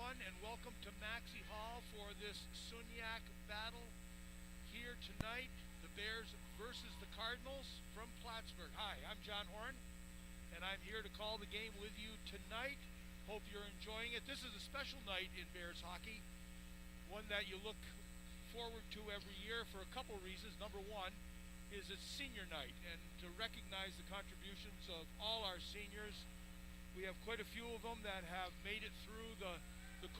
everyone, and welcome to Maxey Hall for this Suniac battle here tonight. The Bears versus the Cardinals from Plattsburgh. Hi, I'm John Horn, and I'm here to call the game with you tonight. Hope you're enjoying it. This is a special night in Bears hockey, one that you look forward to every year for a couple reasons. Number one is it's senior night, and to recognize the contributions of all our seniors. We have quite a few of them that have made it through the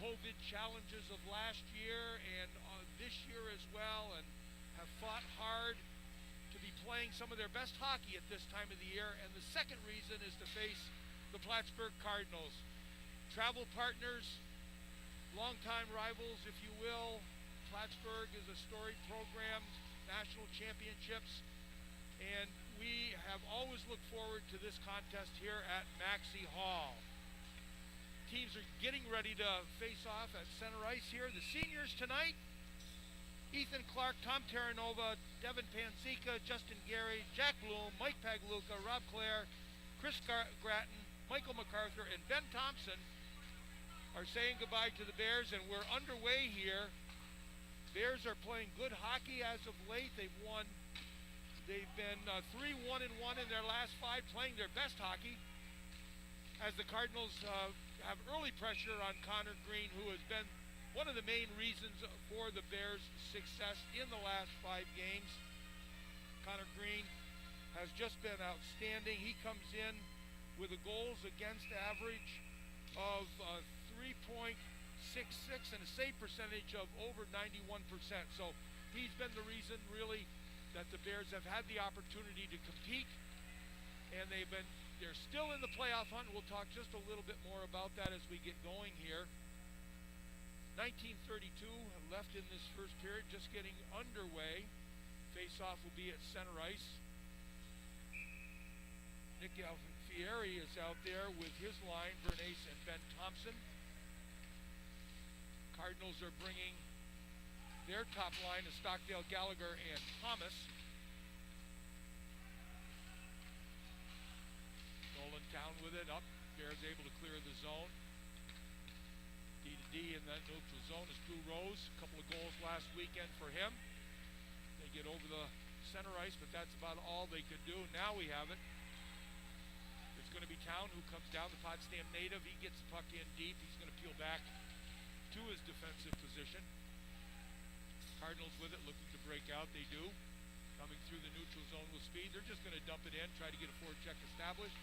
COVID challenges of last year and this year as well, and have fought hard to be playing some of their best hockey at this time of the year. And the second reason is to face the Plattsburgh Cardinals. Travel partners, longtime rivals, if you will. Plattsburgh is a storied program, national championships, and we have always looked forward to this contest here at Maxey Hall. Teams are getting ready to face off at center ice here. The seniors tonight: Ethan Clark, Tom Terranova, Devin Panzica, Justin Gary, Jack Bloom, Mike Pagluca, Rob Clare, Chris Gratton, Michael MacArthur, and Ben Thompson are saying goodbye to the Bears, and we're underway here. Bears are playing good hockey as of late. They've been 3-1-1 in their last 5, playing their best hockey, as the Cardinals have early pressure on Connor Green, who has been one of the main reasons for the Bears' success in the last 5 games. Connor Green has just been outstanding. He comes in with a goals against average of 3.66 and a save percentage of over 91%. So he's been the reason, really, that the Bears have had the opportunity to compete, and they're still in the playoff hunt. We'll talk just a little bit more about that as we get going here. 19:32 left in this first period, just getting underway. Face-off will be at center ice. Nick Alfieri is out there with his line, Bernace and Ben Thompson. Cardinals are bringing their top line is Stockdale, Gallagher, and Thomas. Nolan Town with it up. Bears able to clear the zone. D in that neutral zone is Drew Rose. A couple of goals last weekend for him. They get over the center ice, but that's about all they could do. Now we have it. It's going to be Town who comes down, the Potsdam native. He gets the puck in deep. He's going to peel back to his defensive position. Cardinals with it, looking to break out. They do. Coming through the neutral zone with speed. They're just going to dump it in, try to get a forward check established.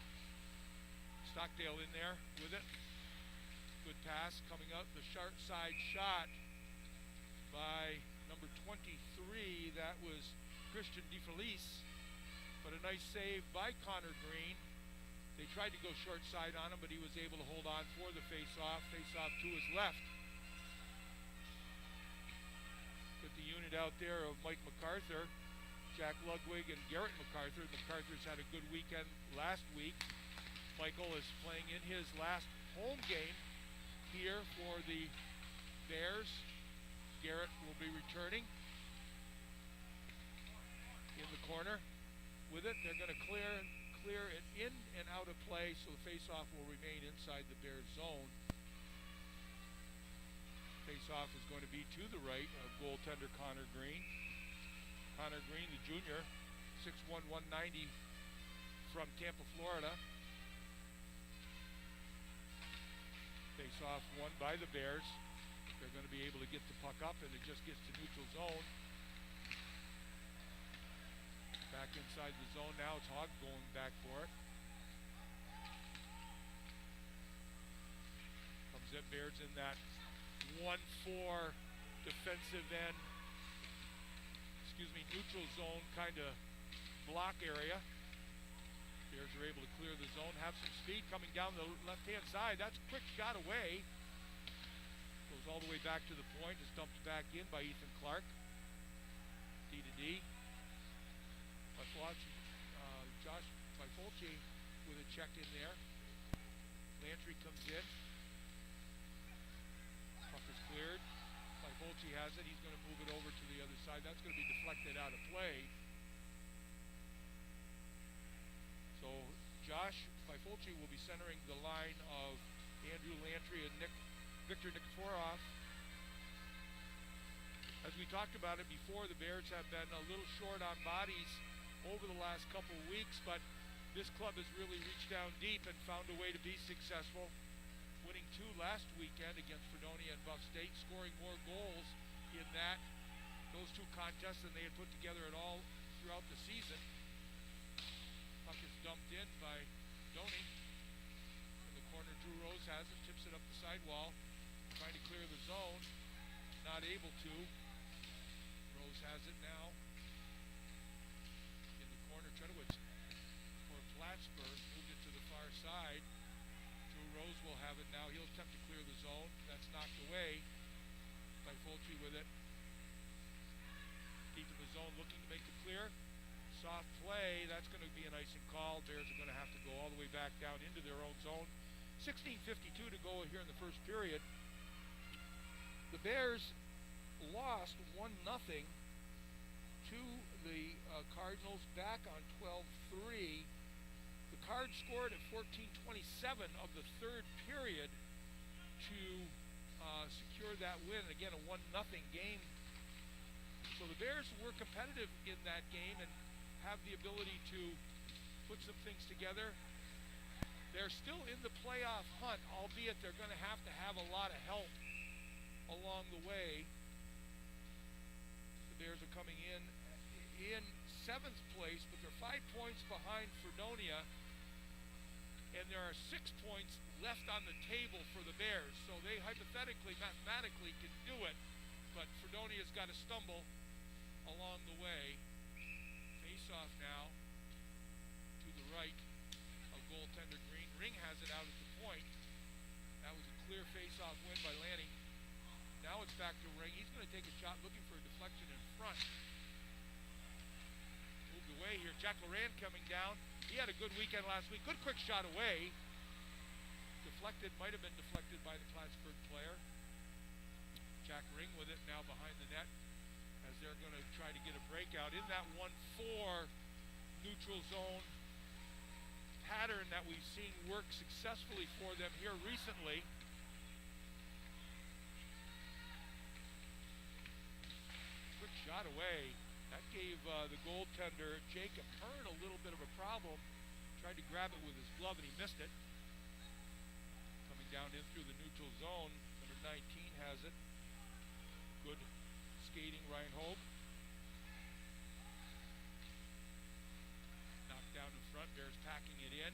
Stockdale in there with it. Good pass coming up. The sharp side shot by number 23. That was Christian DeFelice. But a nice save by Connor Green. They tried to go short side on him, but he was able to hold on for the face-off. Face-off to his left. With the unit out there of Mike MacArthur, Jack Ludwig, and Garrett MacArthur. MacArthur's had a good weekend last week. Michael is playing in his last home game here for the Bears. Garrett will be returning in the corner with it. They're going to clear it in and out of play, so the face-off will remain inside the Bears zone. Face-off is going to be to the right of goaltender Connor Green. Connor Green, the junior, 6'1", 190 from Tampa, Florida. Face-off won by the Bears. They're going to be able to get the puck up, and it just gets to neutral zone. Back inside the zone now. It's Hogg going back for it. Comes in, Bears in that 1-4 defensive end, neutral zone kind of block area. Bears are able to clear the zone, have some speed coming down the left-hand side. That's a quick shot away. Goes all the way back to the point. Is dumped back in by Ethan Clark. D. Josh Bifolchi with a check in there. Lantry comes in. Puck is cleared. Bifolchi has it. He's going to move it over to the other side. That's going to be deflected out of play. So Josh Bifolchi will be centering the line of Andrew Lantry and Nick Victor Nikiforov. As we talked about it before, the Bears have been a little short on bodies over the last couple of weeks, but this club has really reached down deep and found a way to be successful, winning 2 last weekend against Fredonia and Buff State, scoring more goals in those 2 contests than they had put together at all throughout the season. Puck is dumped in by Doney. In the corner, Drew Rose has it, tips it up the sidewall, trying to clear the zone, not able to. Rose has it now. In the corner, Chudowitz for Plattsburgh, moved it to the far side. Drew Rose will have it now. He'll attempt to clear the zone. That's knocked away by Fulci with it. Deep in the zone, looking to make the clear. Soft play, that's going to be an icing call. Bears are going to have to go all the way back down into their own zone. 16:52 to go here in the first period. The Bears lost 1-0 to the Cardinals back on 12-3. The Cards scored at 14:27 of the third period to secure that win. Again, a 1-0 game. So the Bears were competitive in that game and have the ability to put some things together. They're still in the playoff hunt, albeit they're going to have a lot of help along the way. The Bears are coming in 7th place, but they're 5 points behind Fredonia, and there are 6 points left on the table for the Bears. So they hypothetically, mathematically can do it, but Fredonia's got to stumble along the way. Face-off now to the right of goaltender Green. Ring has it out at the point. That was a clear face-off win by Lanny. Now it's back to Ring. He's going to take a shot looking for a deflection in front. Moved away here. Jack Loran coming down. He had a good weekend last week. Good quick shot away. Deflected, might have been deflected by the Plattsburgh player. Jack Ring with it now behind the net as they're going to try to get a breakout in that 1-4 neutral zone pattern that we've seen work successfully for them here recently. Quick shot away. That gave the goaltender Jacob Hearn a little bit of a problem. Tried to grab it with his glove and he missed it. Coming down in through the neutral zone, number 19 has it. Good skating, Ryan Hope. Knocked down in front, Bears packing it in.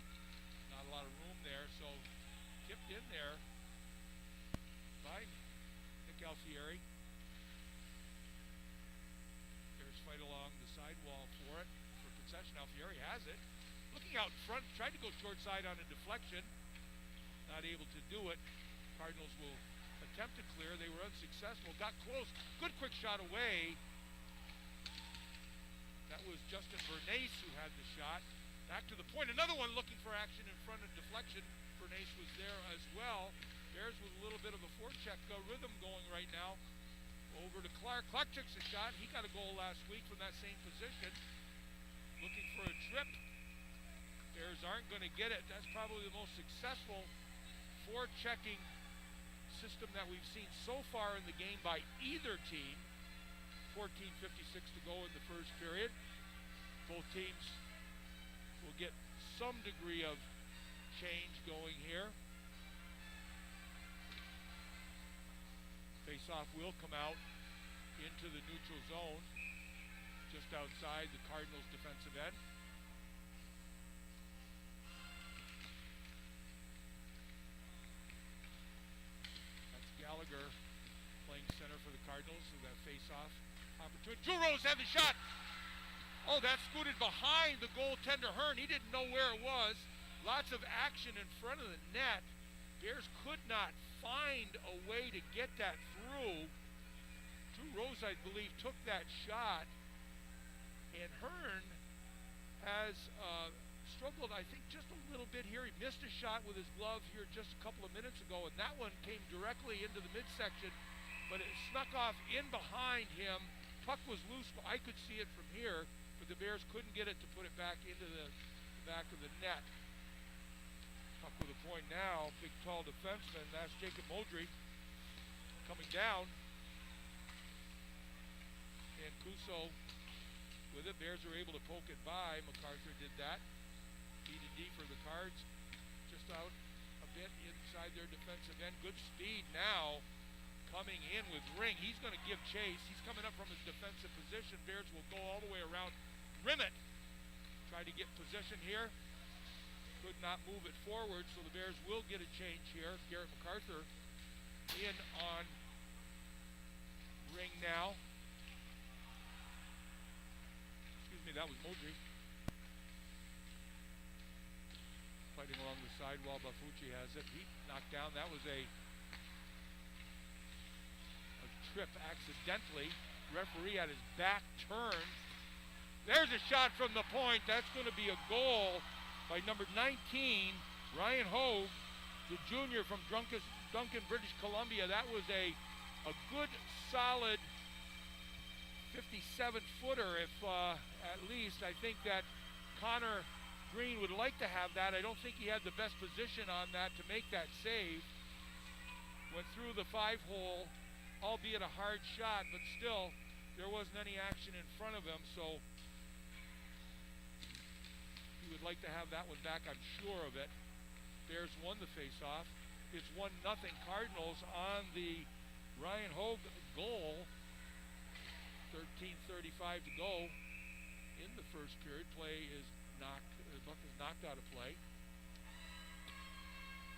Not a lot of room there, so tipped in there by Nick Alfieri. Bears fight along the sidewall for it, for possession. Alfieri has it. Looking out front, tried to go short side on a deflection. Not able to do it. Cardinals will attempt to clear. They were unsuccessful. Got close. Good quick shot away. That was Justin Bernace who had the shot. Back to the point. Another one looking for action in front of deflection. Bernace was there as well. Bears with a little bit of a forecheck rhythm going right now. Over to Clark. Clark took a shot. He got a goal last week from that same position. Looking for a trip. Bears aren't going to get it. That's probably the most successful forechecking system that we've seen so far in the game by either team. 14:56 to go in the first period. Both teams will get some degree of change going here. Face-off will come out into the neutral zone, just outside the Cardinals' defensive end. Gallagher playing center for the Cardinals with that face-off opportunity. Drew Rose had the shot. Oh, that scooted behind the goaltender Hearn. He didn't know where it was. Lots of action in front of the net. Bears could not find a way to get that through. Drew Rose, I believe, took that shot. And Hearn has struggled, I think, just a little bit here. He missed a shot with his glove here just a couple of minutes ago, and that one came directly into the midsection, but it snuck off in behind him. Puck was loose, but I could see it from here, but the Bears couldn't get it to put it back into the back of the net. Puck with a point now, big tall defenseman, that's Jacob Modry. coming down. And Cuso with it. Bears are able to poke it by. MacArthur did that. D for the Cards. Just out a bit inside their defensive end. Good speed now coming in with Ring. He's going to give chase. He's coming up from his defensive position. Bears will go all the way around. Rimmet tried to get position here. Could not move it forward, so the Bears will get a change here. Garrett MacArthur in on Ring now. Excuse me, that was Modry. Fighting along the side while Bafucci has it. He knocked down. That was a trip accidentally. Referee had his back turned. There's a shot from the point. That's going to be a goal by number 19, Ryan Hogue, the junior from Duncan, British Columbia. That was a good, solid 57-footer, if at least. I think that Connor Green would like to have that. I don't think he had the best position on that to make that save. Went through the 5-hole, albeit a hard shot, but still, there wasn't any action in front of him, so he would like to have that one back, I'm sure of it. Bears won the face-off. It's 1-0 Cardinals on the Ryan Hogue goal. 13:35 to go in the first period. Buck is knocked out of play.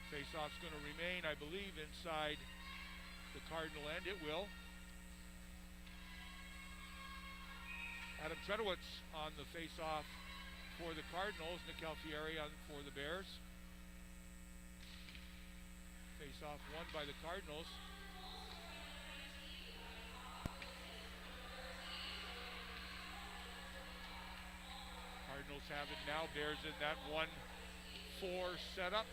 Face-off's going to remain, I believe, inside the Cardinal end. It will. Adam Tredowitz on the face-off for the Cardinals. Nick Alfieri for the Bears. Face-off won by the Cardinals. Cardinals have it now. Bears in that 1-4 setup.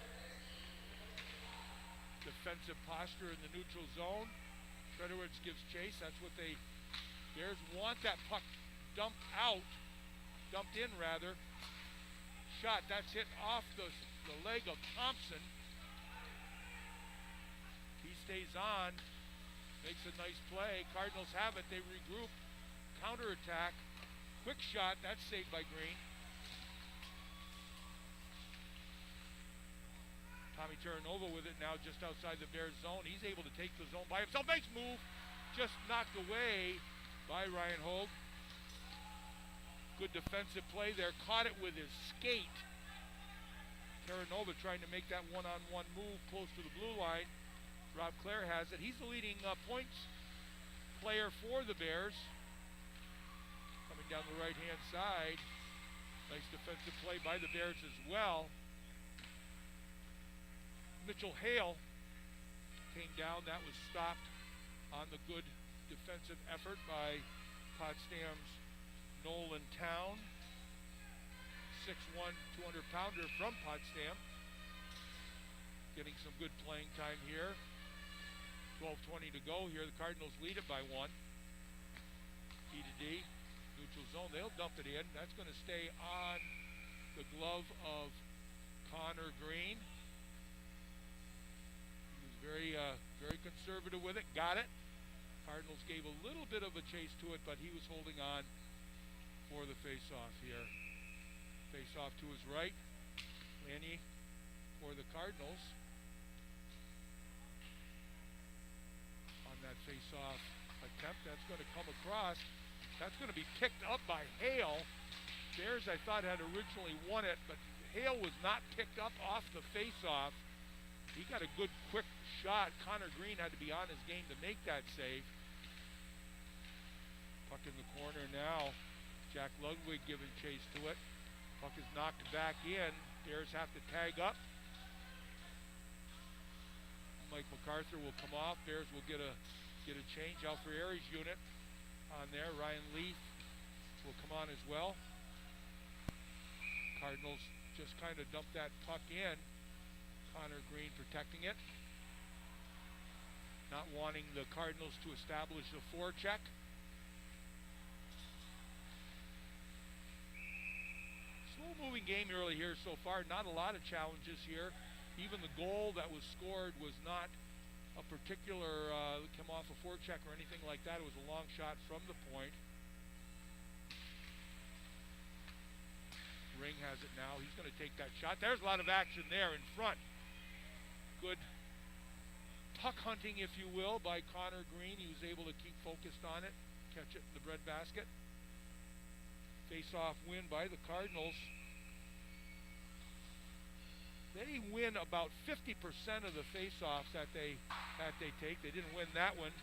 Defensive posture in the neutral zone. Tredowitz gives chase. That's what Bears want that puck dumped in rather. Shot, that's hit off the leg of Thompson. He stays on, makes a nice play. Cardinals have it, they regroup, counterattack. Quick shot, that's saved by Green. Tommy Terranova with it now just outside the Bears zone. He's able to take the zone by himself. Nice move, just knocked away by Ryan Hogue. Good defensive play there. Caught it with his skate. Terranova trying to make that one-on-one move close to the blue line. Rob Clare has it. He's the leading points player for the Bears. Coming down the right-hand side. Nice defensive play by the Bears as well. Mitchell Hale came down. That was stopped on the good defensive effort by Potsdam's Nolan Town. 6'1", 200-pounder from Potsdam. Getting some good playing time here. 12:20 to go here. The Cardinals lead it by 1. D to D. Neutral zone. They'll dump it in. That's going to stay on the glove of Connor Green. He was very conservative with it. Got it. Cardinals gave a little bit of a chase to it, but he was holding on for the face-off here. Face-off to his right. Lanny for the Cardinals. On that face-off attempt, that's going to come across. That's going to be picked up by Hale. Bears, I thought, had originally won it, but Hale was not picked up off the face-off. He got a good, quick shot. Connor Green had to be on his game to make that save. Puck in the corner now. Jack Ludwig giving chase to it. Puck is knocked back in. Bears have to tag up. Mike MacArthur will come off. Bears will get a change. Alfieri's unit on there. Ryan Leaf will come on as well. Cardinals just kind of dump that puck in. Connor Green protecting it. Not wanting the Cardinals to establish a forecheck. Slow-moving game early here so far. Not a lot of challenges here. Even the goal that was scored was not a particular, come off a forecheck or anything like that. It was a long shot from the point. Ring has it now. He's going to take that shot. There's a lot of action there in front. Good puck hunting, if you will, by Connor Green. He was able to keep focused on it, catch it in the breadbasket. Face-off win by the Cardinals. They win about 50% of the face-offs that they take. They didn't win that one.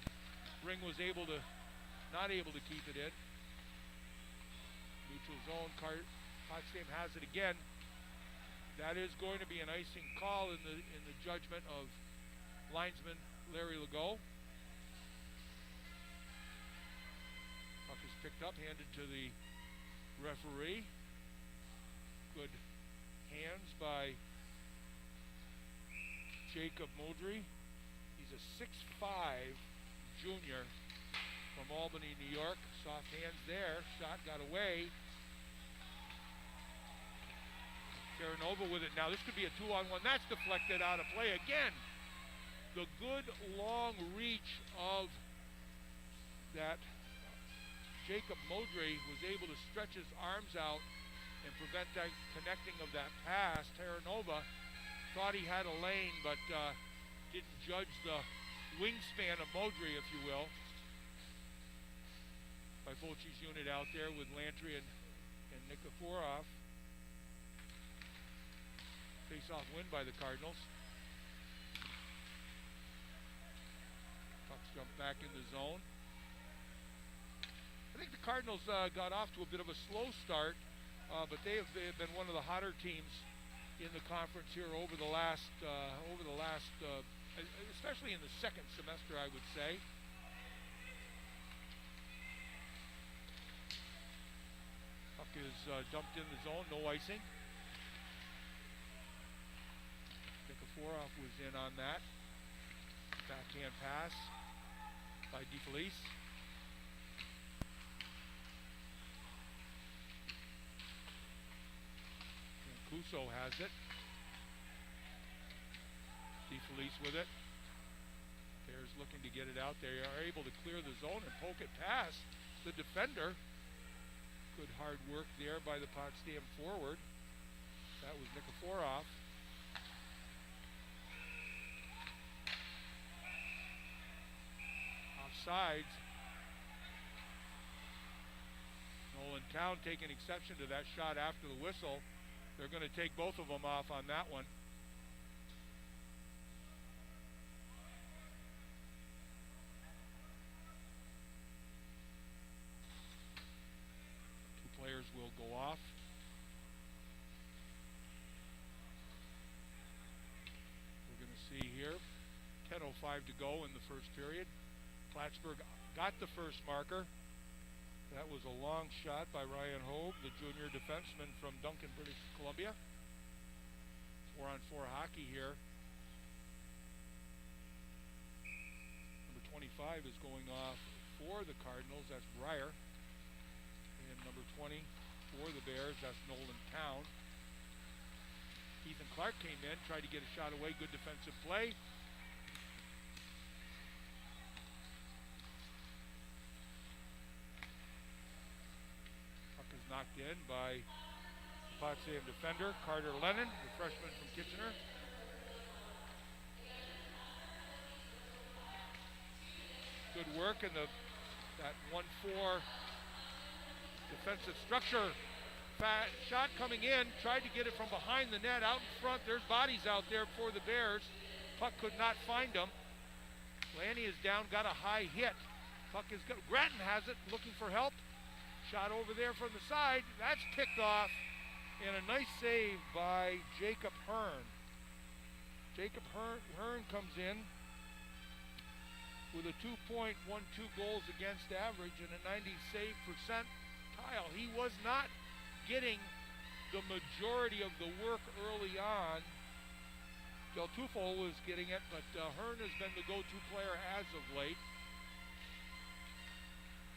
Ring was not able to keep it in. Neutral zone. Potsdam has it again. That is going to be an icing call in the judgment of linesman Larry Legault. Puck is picked up, handed to the referee. Good hands by Jacob Modry. He's a 6'5" junior from Albany, New York. Soft hands there. Shot got away. Terranova with it now. This could be a 2-on-1. That's deflected out of play again. The good long reach of that Jacob Modry was able to stretch his arms out and prevent that connecting of that pass. Terranova thought he had a lane, but didn't judge the wingspan of Modry, if you will. By Fulci's unit out there with Lantry and Nikiforov. Face-off win by the Cardinals. Pucks jump back in the zone. I think the Cardinals got off to a bit of a slow start, but they have been one of the hotter teams in the conference here over the last, especially in the second semester, I would say. Puck is dumped in the zone, no icing. Nikiforov was in on that. Backhand pass by DeFelice. And Cuso has it. DeFelice with it. Bears looking to get it out there. They are able to clear the zone and poke it past the defender. Good hard work there by the Potsdam forward. That was Nikiforov. Offsides. Nolan Town taking exception to that shot after the whistle. They're going to take both of them off on that one. Two players will go off. We're going to see here 10:05 to go in the first period. Plattsburgh got the first marker. That was a long shot by Ryan Hogue, the junior defenseman from Duncan, British Columbia. 4-on-4 hockey here. Number 25 is going off for the Cardinals. That's Breyer. And number 20 for the Bears. That's Nolan Town. Ethan Clark came in, tried to get a shot away. Good defensive play. Knocked in by the Potsdam defender, Carter Lennon, the freshman from Kitchener. Good work in that 1-4 defensive structure. Shot coming in, tried to get it from behind the net, out in front. There's bodies out there for the Bears. Puck could not find them. Lanny is down, got a high hit. Puck is good. Grattan has it, looking for help. Shot over there from the side. That's picked off. And a nice save by Jacob Hearn. Jacob Hearn comes in with a 2.12 goals against average and a 90 save percentile. He was not getting the majority of the work early on. Del Tufo was getting it, but Hearn has been the go-to player as of late.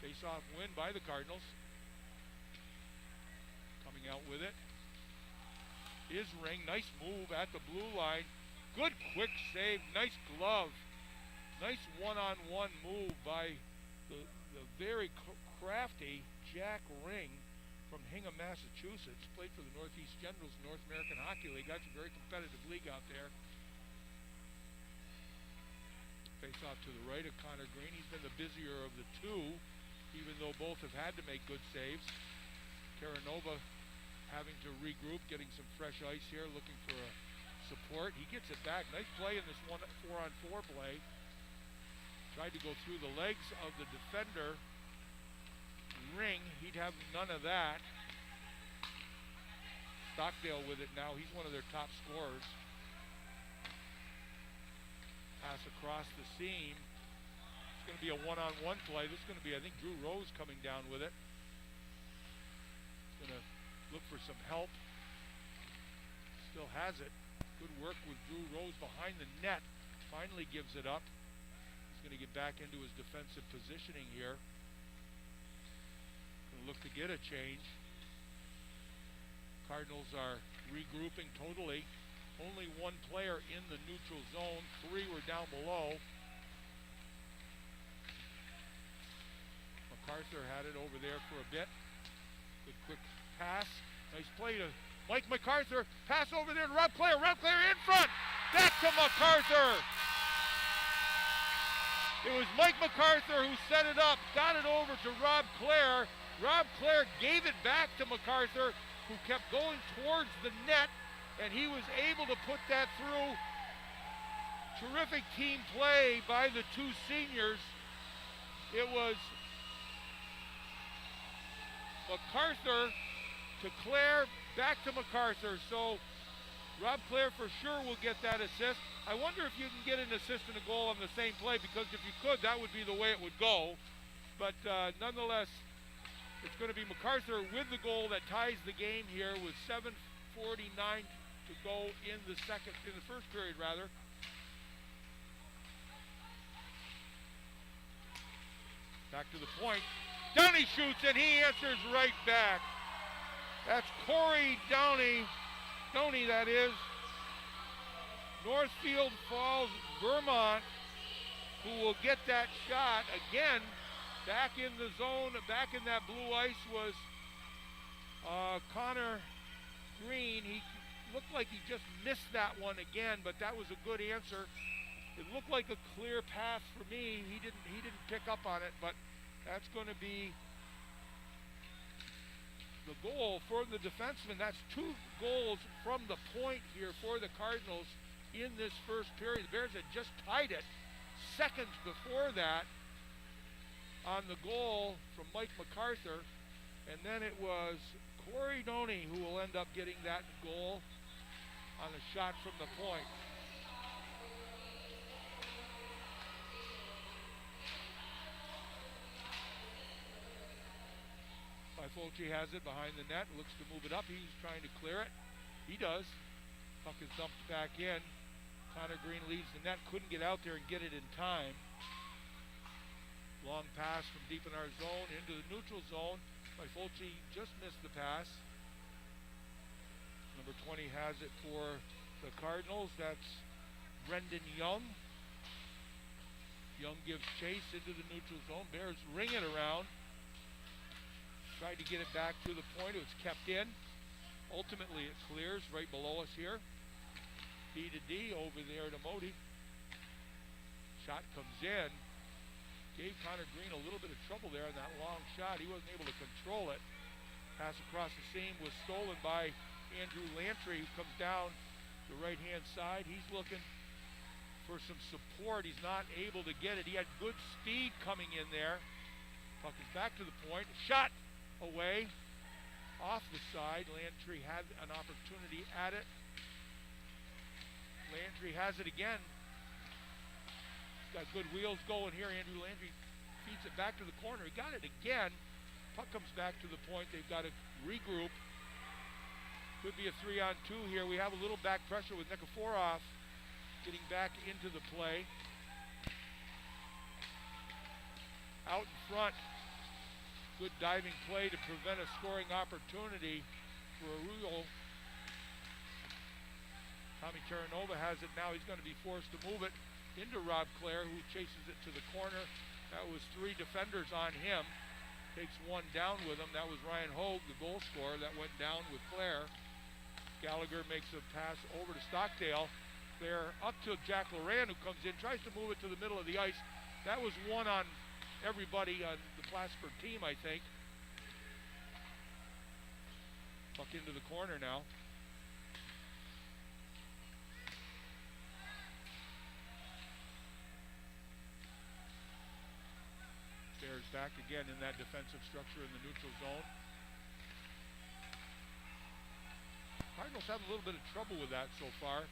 Face-off win by the Cardinals. Coming out with it is Ring. Nice move at the blue line. Good quick save. Nice glove Nice one-on-one move by the very crafty Jack Ring from Hingham, Massachusetts. Played for the Northeast Generals, North American Hockey League. That's a very competitive league out there. Face off to the right of Connor Green. He's been the busier of the two, even though both have had to make good saves. Terranova having to regroup, getting some fresh ice here, looking for a support. He gets it back. Nice play in this 4-on-4 play. Tried to go through the legs of the defender. Ring, he'd have none of that. Stockdale with it now. He's one of their top scorers. Pass across the seam. It's going to be a one-on-one play. This is going to be, I think, Drew Rose coming down with it. Going to look for some help. Still has it. Good work with Drew Rose behind the net. Finally gives it up. He's going to get back into his defensive positioning here. Going to look to get a change. Cardinals are regrouping totally. Only one player in the neutral zone. 3 were down below. MacArthur had it over there for a bit. Good quick pass. Nice play to Mike MacArthur. Pass over there to Rob Clare. Rob Clare in front. Back to MacArthur. It was Mike MacArthur who set it up. Got it over to Rob Clare. Rob Clare gave it back to MacArthur, who kept going towards the net, and he was able to put that through. Terrific team play by the two seniors. It was MacArthur to Clare, back to MacArthur. So Rob Clare for sure will get that assist. I wonder if you can get an assist and a goal on the same play, because if you could, that would be the way it would go. But nonetheless, it's going to be MacArthur with the goal that ties the game here with 7:49 to go in the first period rather. Back to the point. Downey shoots and he answers right back. That's Corey Downey. Downey, that is. Northfield Falls, Vermont, who will get that shot again. Back in the zone, back in that blue ice was Connor Green. He looked like he just missed that one again, but that was a good answer. It looked like a clear pass for me. He didn't pick up on it, but that's going to be the goal for the defenseman. That's 2 goals from the point here for the Cardinals in this first period. The Bears had just tied it seconds before that on the goal from Mike MacArthur, and then it was Corey Downey who will end up getting that goal on a shot from the point. Fulci has it behind the net, looks to move it up. He's trying to clear it. He does. Puck is dumped back in. Connor Green leaves the net, couldn't get out there and get it in time. Long pass from deep in our zone into the neutral zone. Fulci just missed the pass. Number 20 has it for the Cardinals. That's Brendan Young. Young gives chase into the neutral zone. Bears ring it around. Tried to get it back to the point. It was kept in. Ultimately, it clears right below us here. D to D over there to Modi. Shot comes in. Gave Connor Green a little bit of trouble there on that long shot. He wasn't able to control it. Pass across the seam was stolen by Andrew Lantry, who comes down the right-hand side. He's looking for some support. He's not able to get it. He had good speed coming in there. Puck is back to the point. Shot away off the side. Lantry had an opportunity at it. Landry has it again. He's got good wheels going here. Andrew Landry feeds it back to the corner. He got it again. Puck comes back to the point. They've got to regroup. Could be a 3-on-2 here. We have a little back pressure with Nikiforov getting back into the play. Out in front. Good diving play to prevent a scoring opportunity for Arroyo. Tommy Terranova has it now. He's going to be forced to move it. into Rob Clare, who chases it to the corner. That was 3 defenders on him. Takes 1 down with him. That was Ryan Hogue, the goal scorer, that went down with Clare. Gallagher makes a pass over to Stockdale. Clare up to Jack Loran, who comes in, tries to move it to the middle of the ice. That was 1 on everybody on the Plattsburgh team, I think. Puck into the corner now. Bears back again in that defensive structure in the neutral zone. Cardinals have a little bit of trouble with that so far.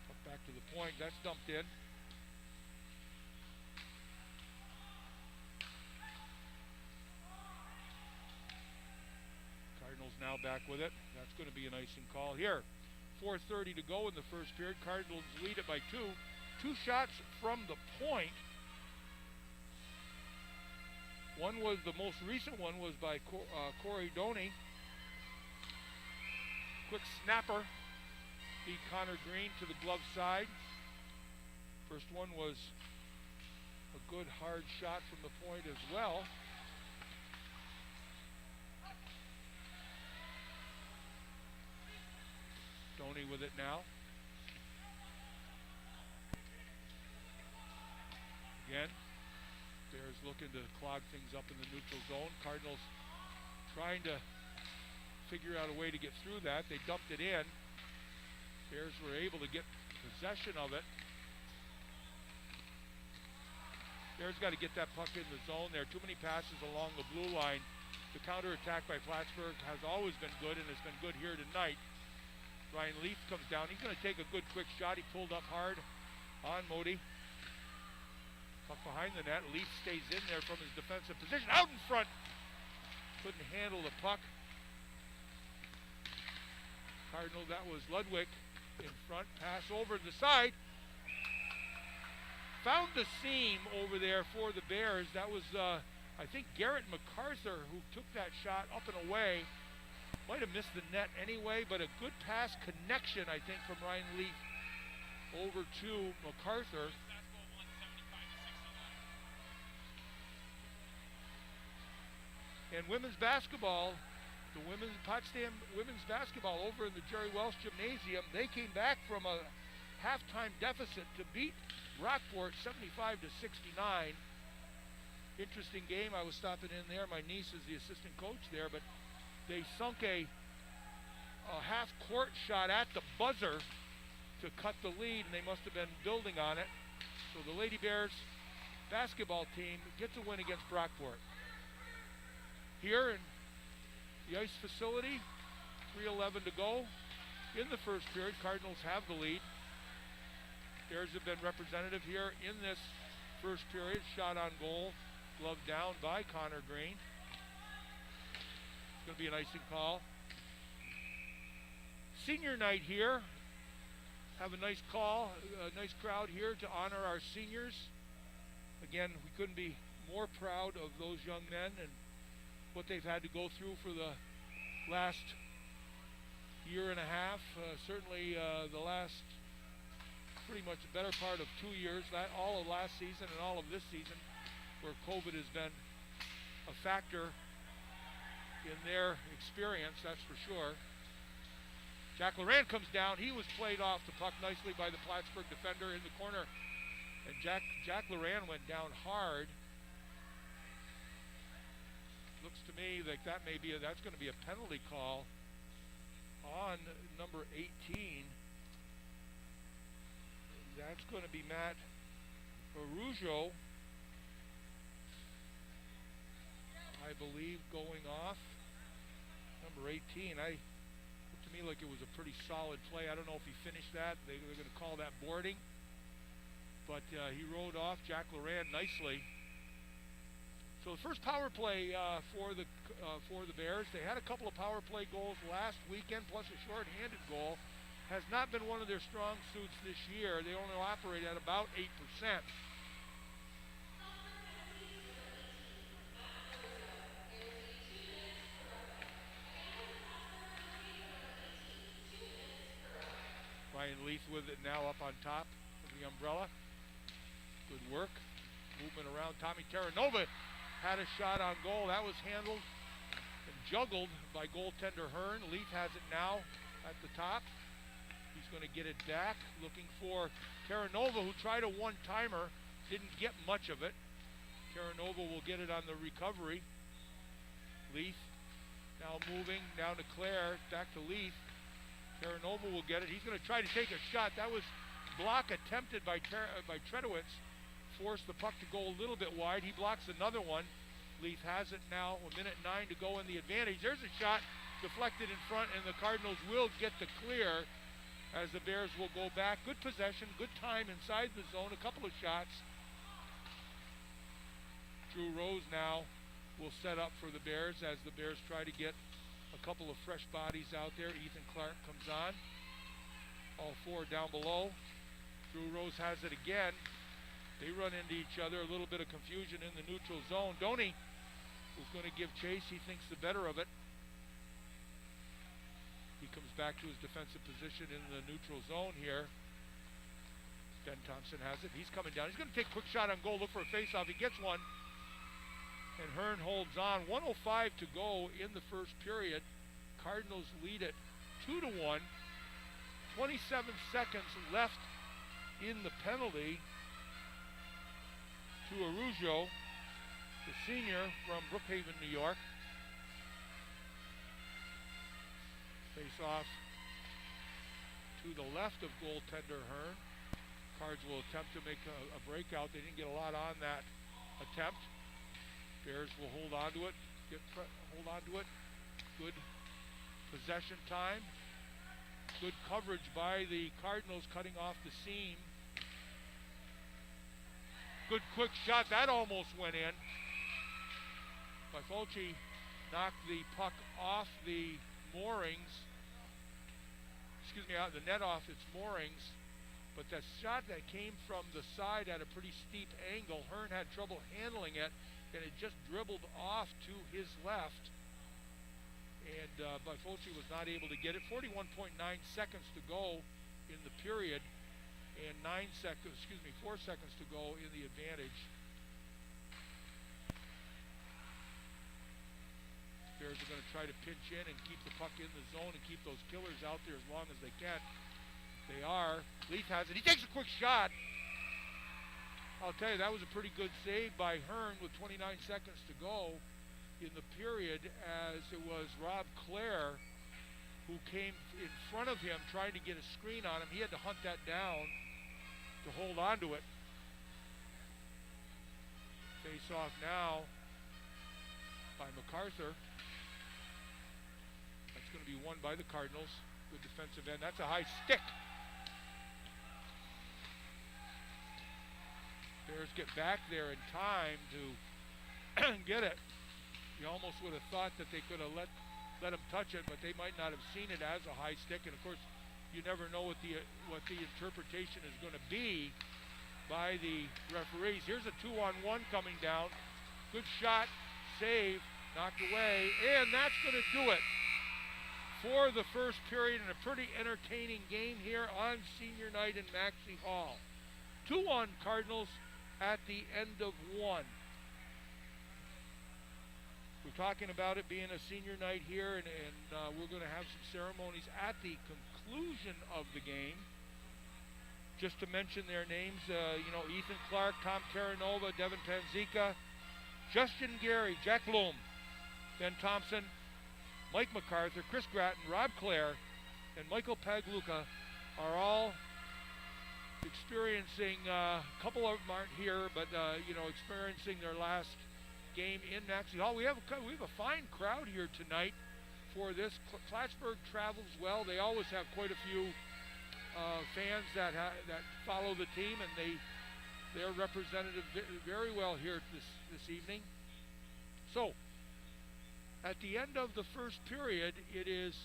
Puck back to the point. That's dumped in. Cardinals now back with it. That's going to be an icing call here. 4:30 to go in the first period. Cardinals lead it by 2. 2 shots from the point. One was, the most recent one was by Corey Doney. Quick snapper. Beat Connor Green to the glove side. First one was a good hard shot from the point as well. Doney with it now. Again, Bears looking to clog things up in the neutral zone. Cardinals trying to figure out a way to get through that. They dumped it in. Bears were able to get possession of it. Bears got to get that puck in the zone there. Too many passes along the blue line. The counterattack by Plattsburgh has always been good, and it's been good here tonight. Ryan Leaf comes down. He's going to take a good quick shot. He pulled up hard on Modi. Puck behind the net. Leaf stays in there from his defensive position. Out in front. Couldn't handle the puck. Cardinal, that was Ludwig in front. Pass over to the side. Found the seam over there for the Bears. That was, I think, Garrett MacArthur who took that shot up and away. Might have missed the net anyway, but a good pass connection, I think, from Ryan Leaf over to MacArthur. And women's basketball, the Potsdam women's basketball over in the Jerry Welsh Gymnasium, they came back from a halftime deficit to beat Rockport 75-69. Interesting game. I was stopping in there. My niece is the assistant coach there, but they sunk a half-court shot at the buzzer to cut the lead, and they must have been building on it. So the Lady Bears basketball team gets a win against Rockport. Here in the ice facility, 3:11 to go in the first period. Cardinals have the lead. Bears have been representative here in this first period. Shot on goal, glove down by Connor Green. It's going to be an icing call. Senior night here. Have a nice call, a nice crowd here to honor our seniors. Again, we couldn't be more proud of those young men and what they've had to go through for the last year and a half. Certainly the last pretty much the better part of 2 years, all of last season and all of this season, where COVID has been a factor in their experience, that's for sure. Jack Loran comes down. He was played off the puck nicely by the Plattsburgh defender in the corner. And Jack Loran went down hard. Looks to me like that's going to be a penalty call on number 18. That's going to be Matt Arujo, I believe, going off. Number 18. Looked to me like it was a pretty solid play. I don't know if he finished that. They're going to call that boarding. But he rode off Jack Loran nicely. So the first power play for the Bears. They had a couple of power play goals last weekend, plus a short-handed goal. Has not been one of their strong suits this year. They only operate at about 8%. Leith with it now up on top of the umbrella. Good work. Movement around. Tommy Terranova had a shot on goal. That was handled and juggled by goaltender Hearn. Leith has it now at the top. He's going to get it back. Looking for Terranova, who tried a one-timer. Didn't get much of it. Terranova will get it on the recovery. Leith now moving down to Clare. Back to Leith. Terranova will get it. He's going to try to take a shot. That was block attempted by Tredowitz. Forced the puck to go a little bit wide. He blocks another one. Leith has it now. 1:09 to go in the advantage. There's a shot deflected in front, and the Cardinals will get the clear as the Bears will go back. Good possession, good time inside the zone. A couple of shots. Drew Rose now will set up for the Bears as the Bears try to get a couple of fresh bodies out there. Ethan Clark comes on. All four down below. Drew Rose has it again. They run into each other. A little bit of confusion in the neutral zone. Doney was going to give chase. He thinks the better of it. He comes back to his defensive position in the neutral zone here. Ben Thompson has it. He's coming down. He's going to take a quick shot on goal. Look for a faceoff. He gets one. And Hearn holds on. 1:05 to go in the first period. Cardinals lead it 2-1. 27 seconds left in the penalty to Araujo, the senior from Brookhaven, New York. Face off to the left of goaltender Hearn. Cards will attempt to make a breakout. They didn't get a lot on that attempt. Bears will hold on to it. Hold on to it. Good possession time. Good coverage by the Cardinals, cutting off the seam. Good quick shot. That almost went in. Bifulci knocked the puck off the moorings. Excuse me, out the net off its moorings. But that shot that came from the side at a pretty steep angle, Hearn had trouble handling it, and it just dribbled off to his left. And Bifulci was not able to get it. 41.9 seconds to go in the period, and 4 seconds to go in the advantage. Bears are going to try to pinch in and keep the puck in the zone and keep those killers out there as long as they can. They are. Leith has it. He takes a quick shot. I'll tell you, that was a pretty good save by Hearn with 29 seconds to go in the period, as it was Rob Clare who came in front of him trying to get a screen on him. He had to hunt that down to hold on to it. Face off now by MacArthur. That's going to be won by the Cardinals. Good defensive end. That's a high stick. Bears get back there in time to get it. You almost would have thought that they could have let him touch it, but they might not have seen it as a high stick. And of course, you never know what the interpretation is going to be by the referees. Here's a 2-on-1 coming down. Good shot, save, knocked away, and that's going to do it for the first period in a pretty entertaining game here on senior night in Maxey Hall. 2-1 Cardinals at the end of one. We're talking about it being a senior night here, and we're going to have some ceremonies at the conclusion of the game. Just to mention their names, Ethan Clark, Tom Terranova, Devin Panzica, Justin Gary, Jack Bloom, Ben Thompson, Mike MacArthur, Chris Gratton, Rob Clare, and Michael Pagluca are all experiencing, a couple of them aren't here, but experiencing their last game in Maxey Hall. We have a fine crowd here tonight for this. Plattsburgh travels well. They always have quite a few fans that follow the team, and they're represented very well here this evening. So, at the end of the first period, it is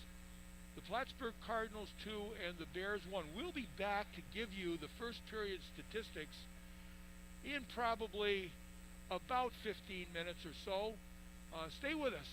the Plattsburgh Cardinals 2 and the Bears 1. We'll be back to give you the first period statistics in probably about 15 minutes or so. Stay with us.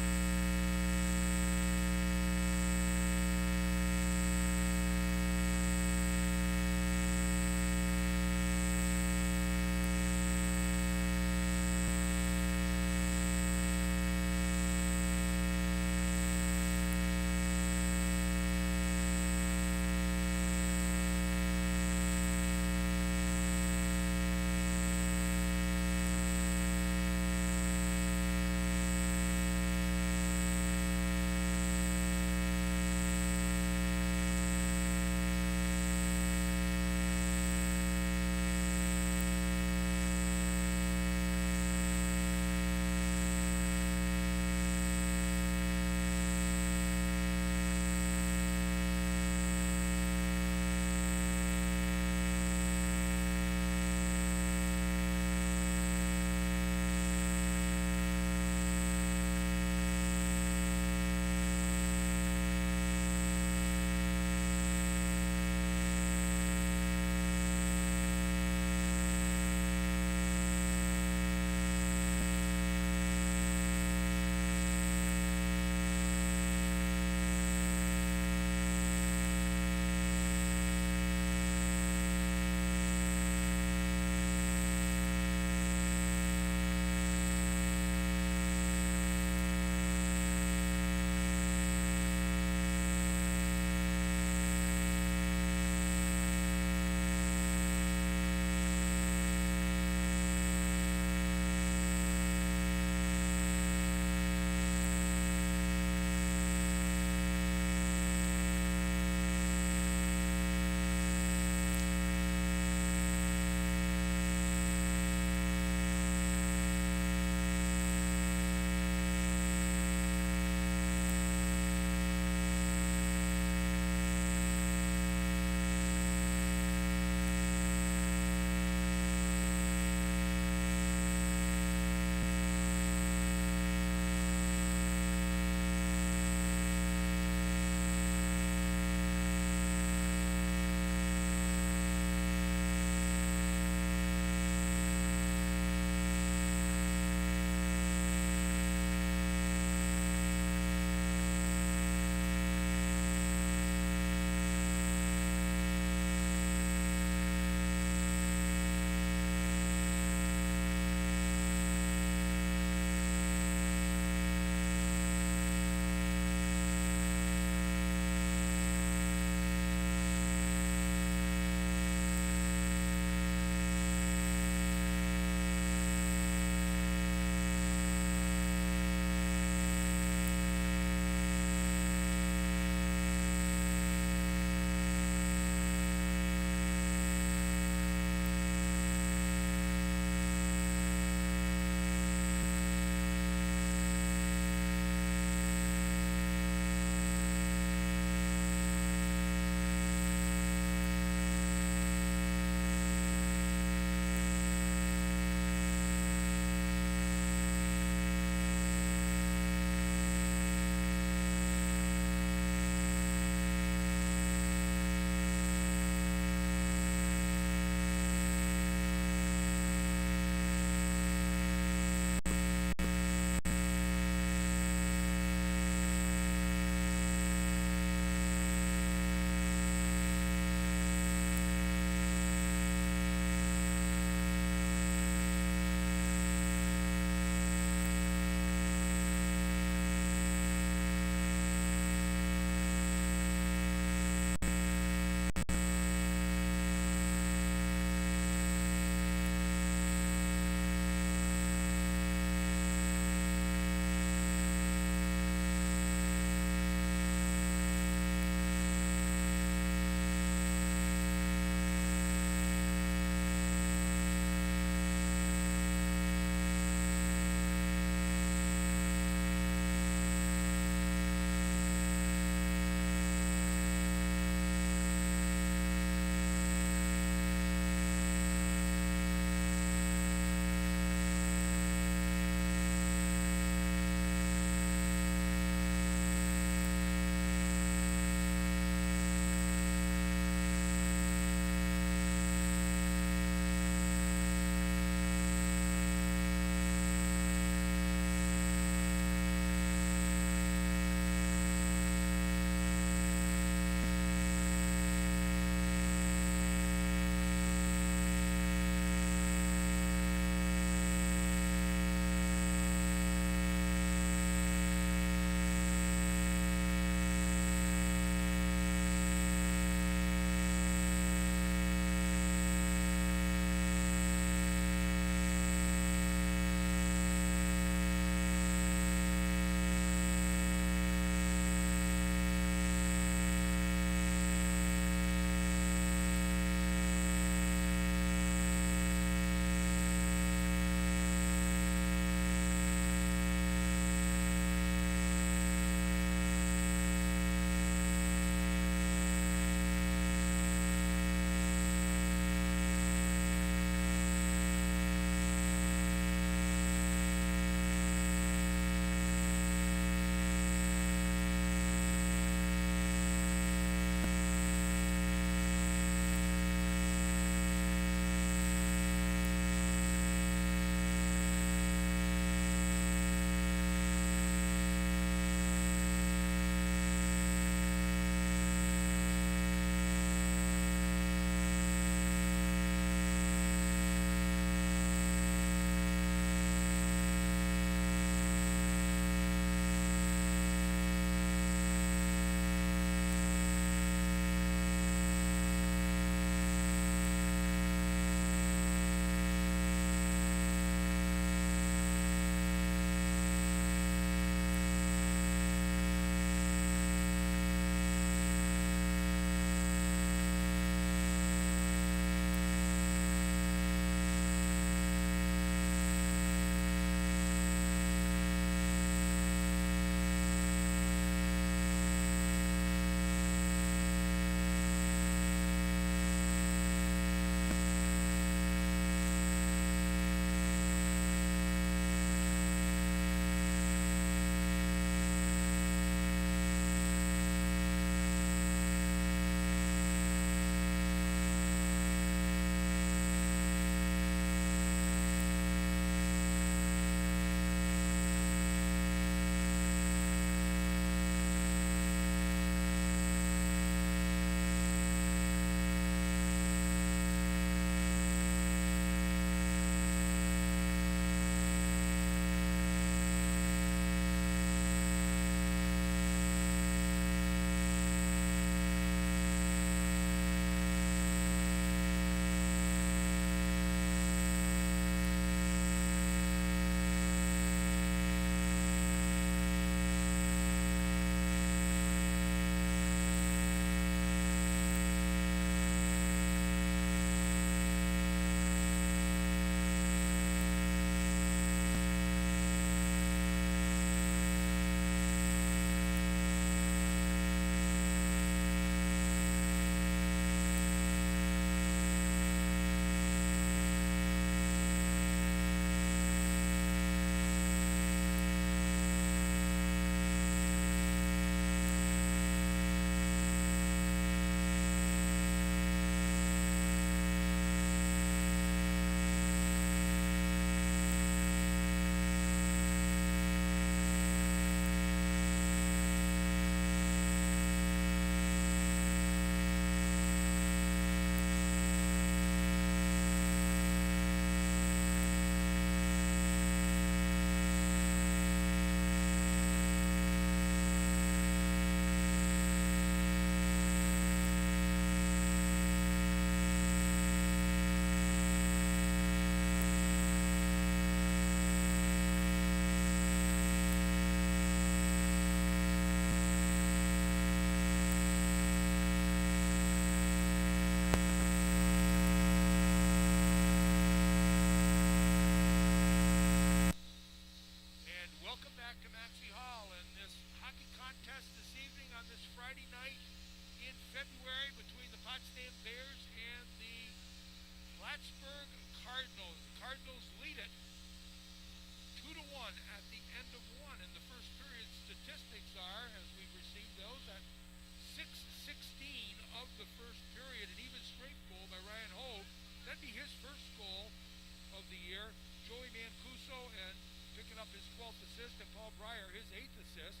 year. Joey Mancuso and picking up his 12th assist, and Paul Breyer his 8th assist.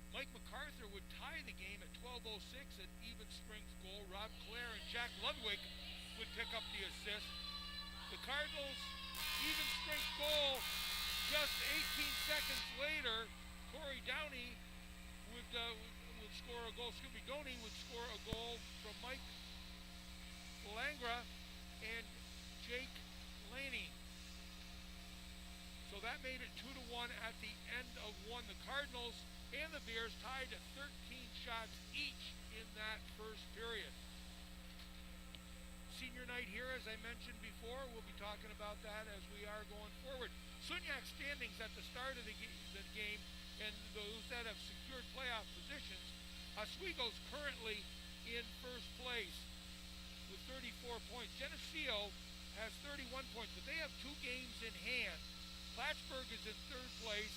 Mike MacArthur would tie the game at 12:06 at even strength goal. Rob Clare and Jack Ludwig would pick up the assist. The Cardinals even strength goal just 18 seconds later. Corey Downey would score a goal. Doney would score a goal from Mike Langra and Jake Laney. So that made it 2-1 at the end of one. The Cardinals and the Bears tied at 13 shots each in that first period. Senior night here, as I mentioned before. We'll be talking about that as we are going forward. Sunyak standings at the start of the game, and those that have secured playoff positions. Oswego's currently in first place with 34 points. Geneseo has 31 points, but they have 2 games in hand. Plattsburgh is in third place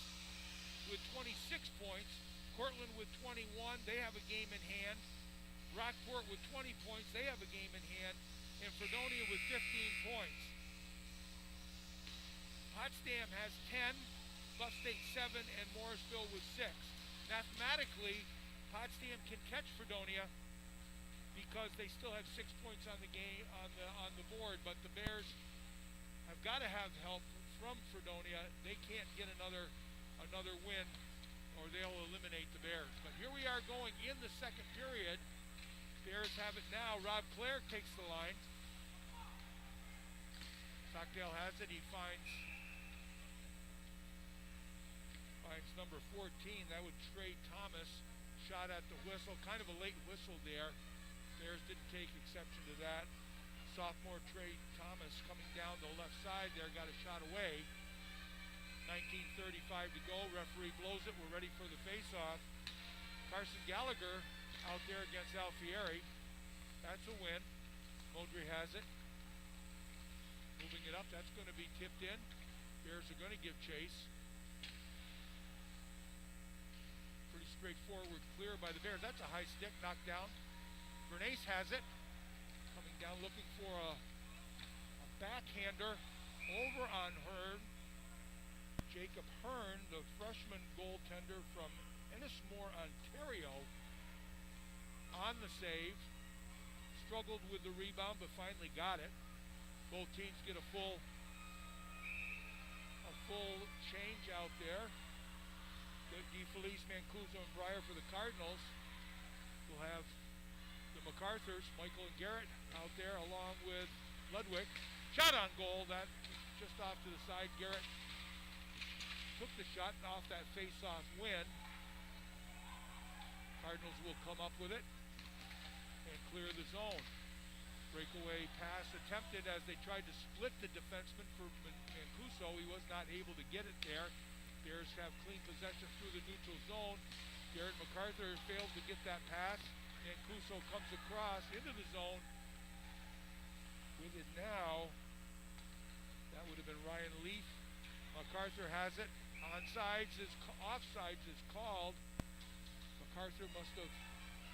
with 26 points. Cortland with 21, they have a game in hand. Rockport with 20 points, they have a game in hand. And Fredonia with 15 points. Potsdam has 10, Buff State 7, and Morrisville with 6. Mathematically, Potsdam can catch Fredonia because they still have 6 points on the game on the board, but the Bears have got to have help from Fredonia. They can't get another win or they'll eliminate the Bears. But here we are going in the second period. Bears have it now. Rob Clare takes the line. Stockdale has it. He finds number 14. That would Trey Thomas. Shot at the whistle. Kind of a late whistle there. Bears didn't take exception to that. Sophomore Trey Thomas coming down the left side there. Got a shot away. 19:35 to go. Referee blows it. We're ready for the face-off. Carson Gallagher out there against Alfieri. That's a win. Modry has it. Moving it up. That's going to be tipped in. Bears are going to give chase. Pretty straightforward clear by the Bears. That's a high stick knocked down. Bernace has it. Coming down looking for a backhander over on Hearn. Jacob Hearn, the freshman goaltender from Ennismore, Ontario, on the save. Struggled with the rebound, but finally got it. Both teams get a full change out there. DeFelice, Mancuso, and Breyer for the Cardinals. We'll have the MacArthurs, Michael and Garrett out there along with Ludwig. Shot on goal, that just off to the side. Garrett took the shot off that face-off win. Cardinals will come up with it and clear the zone. Breakaway pass attempted as they tried to split the defenseman for Mancuso. He was not able to get it there. Bears have clean possession through the neutral zone. Garrett MacArthur failed to get that pass. Mancuso comes across into the zone. With it now, that would have been Ryan Leaf. MacArthur has it. Offsides is called.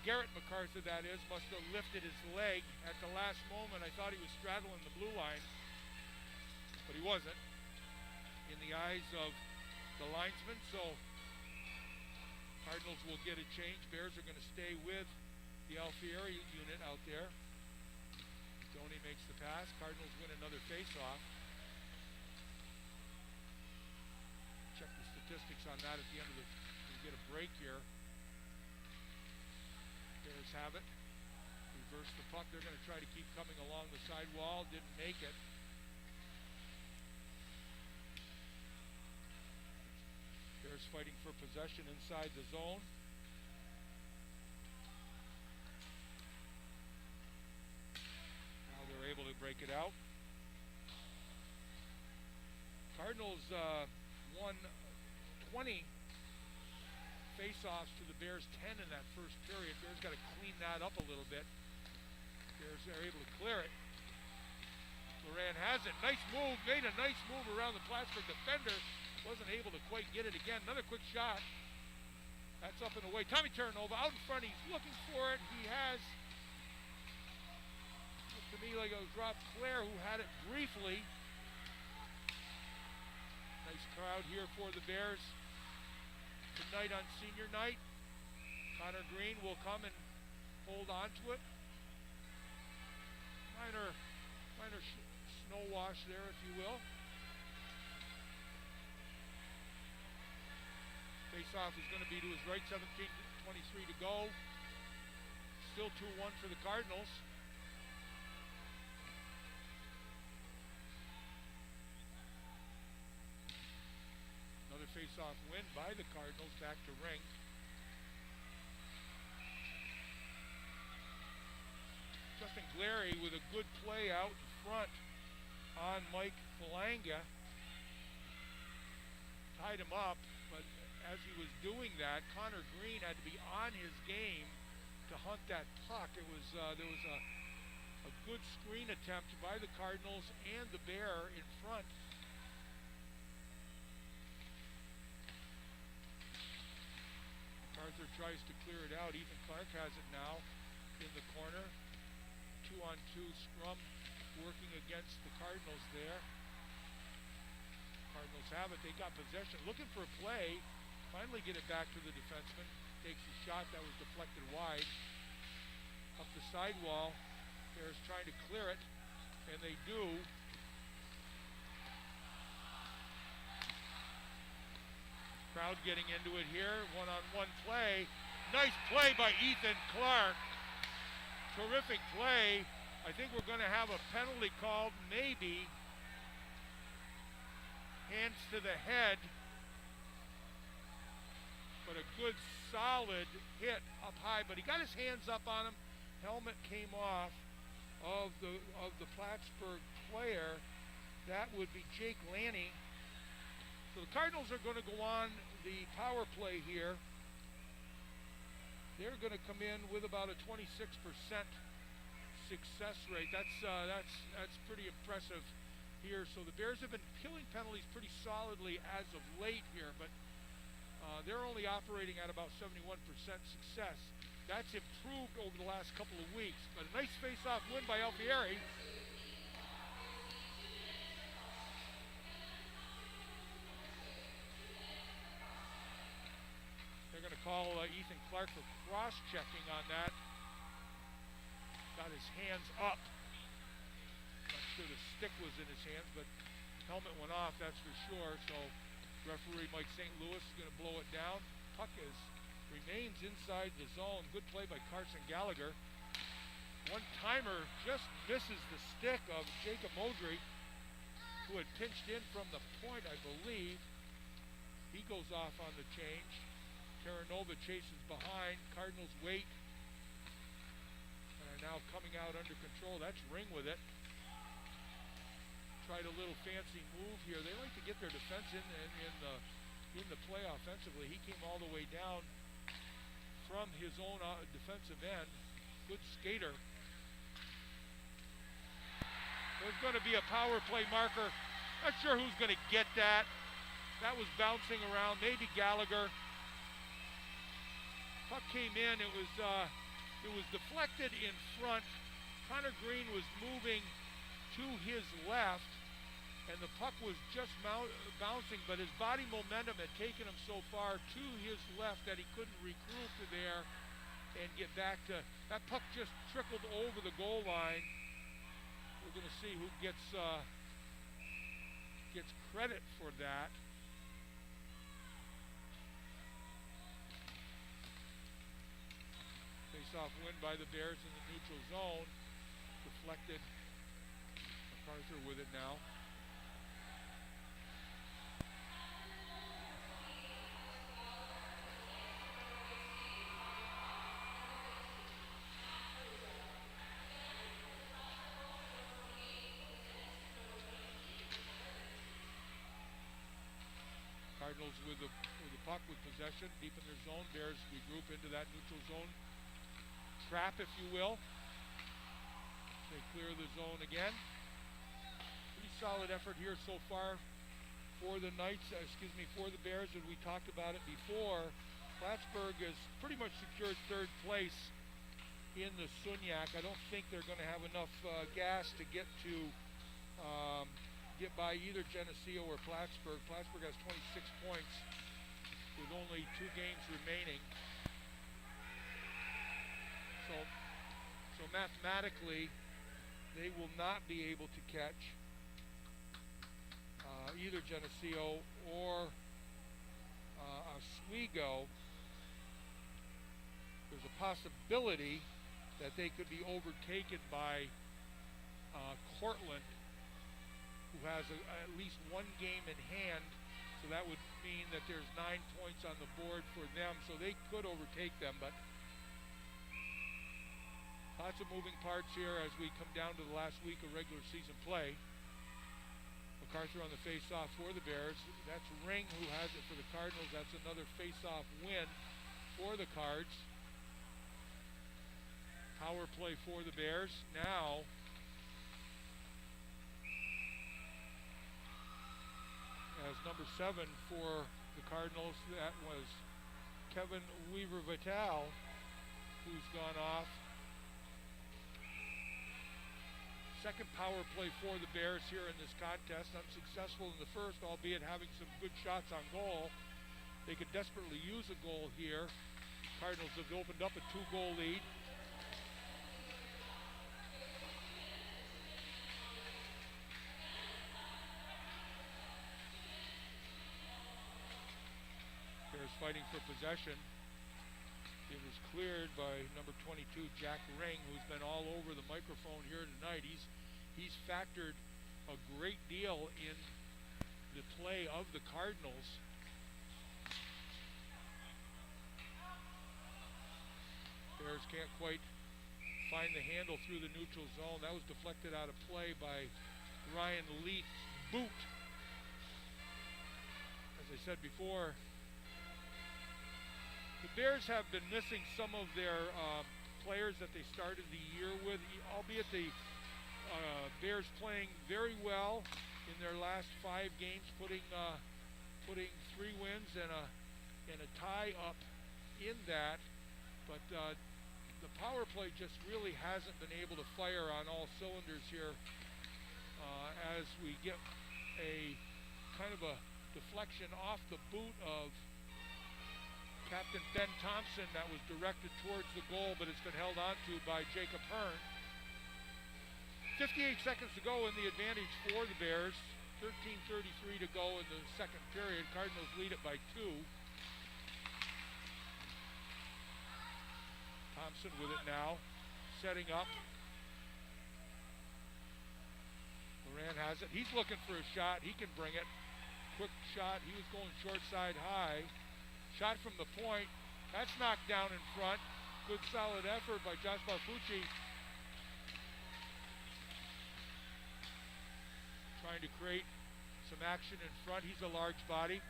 Garrett MacArthur, that is, must have lifted his leg at the last moment. I thought he was straddling the blue line, but he wasn't in the eyes of the linesman. So Cardinals will get a change. Bears are going to stay with the Alfieri unit out there. Doney makes the pass. Cardinals win another face-off. Check the statistics on that at the end of we get a break here. Bears have it. Reverse the puck. They're going to try to keep coming along the side wall. Didn't make it. Bears fighting for possession inside the zone. Now they're able to break it out. Cardinals won 20 face-offs to the Bears 10 in that first period. Bears got to clean that up a little bit. Bears are able to clear it. Moran has it. Nice move. Made a nice move around the Plattsburgh defender. Wasn't able to quite get it again. Another quick shot. That's up and away. Tommy Terranova out in front. He's looking for it. He has, looked to me like it was Rob Clare who had it briefly. crowd here for the Bears tonight on senior night. Connor Green will come and hold on to it. Minor snow wash there, if you will. Face-off is going to be to his right, 17:23 to go. Still 2-1 for the Cardinals. Another face-off win by the Cardinals, back to Ring. Justin Glary with a good play out in front on Mike Falanga. Tied him up, but as he was doing that, Connor Green had to be on his game to hunt that puck. It was there was a good screen attempt by the Cardinals and the Bear in front. MacArthur tries to clear it out. Ethan Clark has it now in the corner. 2-on-2 scrum working against the Cardinals there. Cardinals have it. They got possession. Looking for a play. Finally get it back to the defenseman. Takes a shot that was deflected wide. Up the sidewall. Bears trying to clear it. And they do. Crowd getting into it here. One-on-one play. Nice play by Ethan Clark. Terrific play. I think we're going to have a penalty called, maybe. Hands to the head. But a good, solid hit up high. But he got his hands up on him. Helmet came off of the Plattsburgh player. That would be Jake Lanning. So the Cardinals are going to go on the power play here. They're going to come in with about a 26% success rate. That's pretty impressive here. So the Bears have been killing penalties pretty solidly as of late here, but they're only operating at about 71% success. That's improved over the last couple of weeks. But a nice face-off win by Alfieri. They're going to call Ethan Clark for cross-checking on that. Got his hands up. Not sure the stick was in his hands, but helmet went off, that's for sure. So referee Mike St. Louis is going to blow it down. Puck remains inside the zone. Good play by Carson Gallagher. One-timer just misses the stick of Jacob Modry, who had pinched in from the point, I believe. He goes off on the change. Terranova chases behind. Cardinals wait. And are now coming out under control. That's Ring with it. Tried a little fancy move here. They like to get their defense in the play offensively. He came all the way down from his own defensive end. Good skater. There's going to be a power play marker. Not sure who's going to get that. That was bouncing around. Maybe Gallagher. Puck came in. It was deflected in front. Connor Green was moving to his left, and the puck was just bouncing, but his body momentum had taken him so far to his left that he couldn't recruit to there and get back to. That puck just trickled over the goal line. We're going to see who gets credit for that. Face-off win by the Bears in the neutral zone. Deflected. MacArthur with it now. Cardinals with the puck with possession deep in their zone. Bears regroup into that neutral zone trap, if you will. They clear the zone again. Pretty solid effort here so far for the for the Bears, and we talked about it before. Plattsburgh has pretty much secured third place in the Sunyak. I don't think they're going to have enough gas to get to get by either Geneseo or Plattsburgh. Plattsburgh has 26 points with only 2 games remaining. So mathematically, they will not be able to catch either Geneseo or Oswego. There's a possibility that they could be overtaken by Cortland, who has at least 1 game in hand. So that would mean that there's 9 points on the board for them. So they could overtake them, but lots of moving parts here as we come down to the last week of regular season play. MacArthur on the face-off for the Bears. That's Ring who has it for the Cardinals. That's another face-off win for the Cards. Power play for the Bears. Now, as number 7 for the Cardinals, that was Kevin Weaver-Vital, who's gone off. Second power play for the Bears here in this contest. Unsuccessful in the first, albeit having some good shots on goal. They could desperately use a goal here. Cardinals have opened up a 2-goal lead. Bears fighting for possession. It was cleared by number 22, Jack Ring, who's been all over the microphone here tonight. He's factored a great deal in the play of the Cardinals. Bears can't quite find the handle through the neutral zone. That was deflected out of play by Ryan Leith's boot. As I said before, the Bears have been missing some of their players that they started the year with, albeit the Bears playing very well in their last 5 games, putting 3 wins and a tie up in that. But the power play just really hasn't been able to fire on all cylinders here as we get a kind of a deflection off the boot of Captain Ben Thompson that was directed towards the goal, but it's been held onto by Jacob Hearn. 58 seconds to go in the advantage for the Bears. 13:33 to go in the second period. Cardinals lead it by 2. Thompson with it now, setting up. Moran has it. He's looking for a shot. He can bring it. Quick shot. He was going short side high. Shot from the point. That's knocked down in front. Good solid effort by Josh Barfucci. Trying to create some action in front. He's a large body.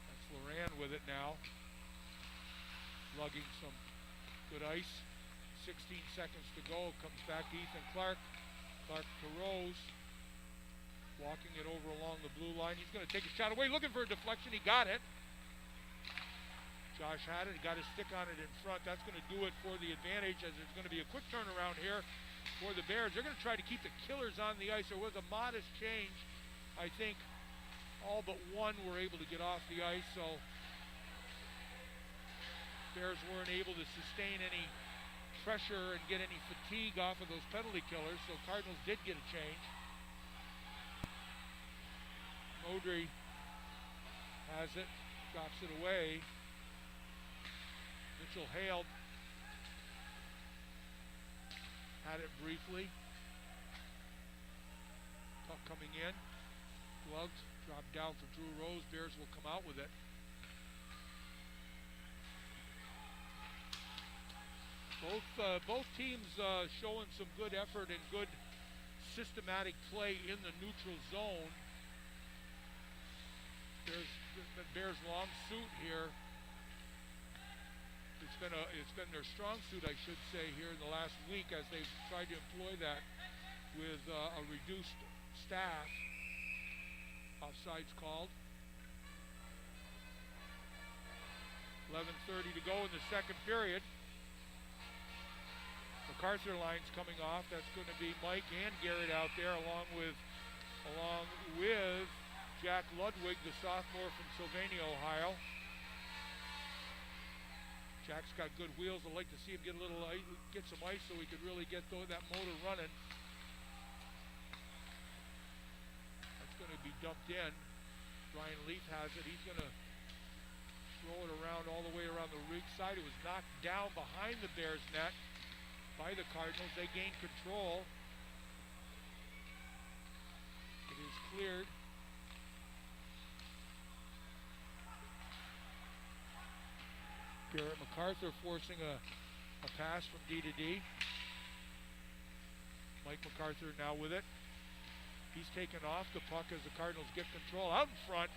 That's Loran with it now. Lugging some good ice. 16 seconds to go. Comes back to Ethan Clark. Clark to Rose, walking it over along the blue line. He's going to take a shot away, looking for a deflection. He got it. Josh had it. He got his stick on it in front. That's going to do it for the advantage, as there's going to be a quick turnaround here for the Bears. They're going to try to keep the Killers on the ice. There was a modest change. I think all but one were able to get off the ice, so Bears weren't able to sustain any pressure and get any fatigue off of those penalty killers, so Cardinals did get a change. Modry has it, drops it away. Mitchell Hale had it briefly. Puck coming in, gloved, dropped down for Drew Rose. Bears will come out with it. Both teams showing some good effort and good systematic play in the neutral zone. There's the Bears' long suit here. It's been their strong suit, I should say, here in the last week as they've tried to employ that with a reduced staff. Offsides called. 11:30 to go in the second period. MacArthur line's coming off. That's going to be Mike and Garrett out there, along with Jack Ludwig, the sophomore from Sylvania, Ohio. Jack's got good wheels. I'd like to see him get some ice so we could really get that motor running. That's going to be dumped in. Ryan Leaf has it. He's going to throw it around all the way around the rig side. It was knocked down behind the Bears net by the Cardinals. They gained control. It is cleared. Garrett MacArthur forcing a pass from D to D. Mike MacArthur now with it. He's taken off the puck as the Cardinals get control. Out in front,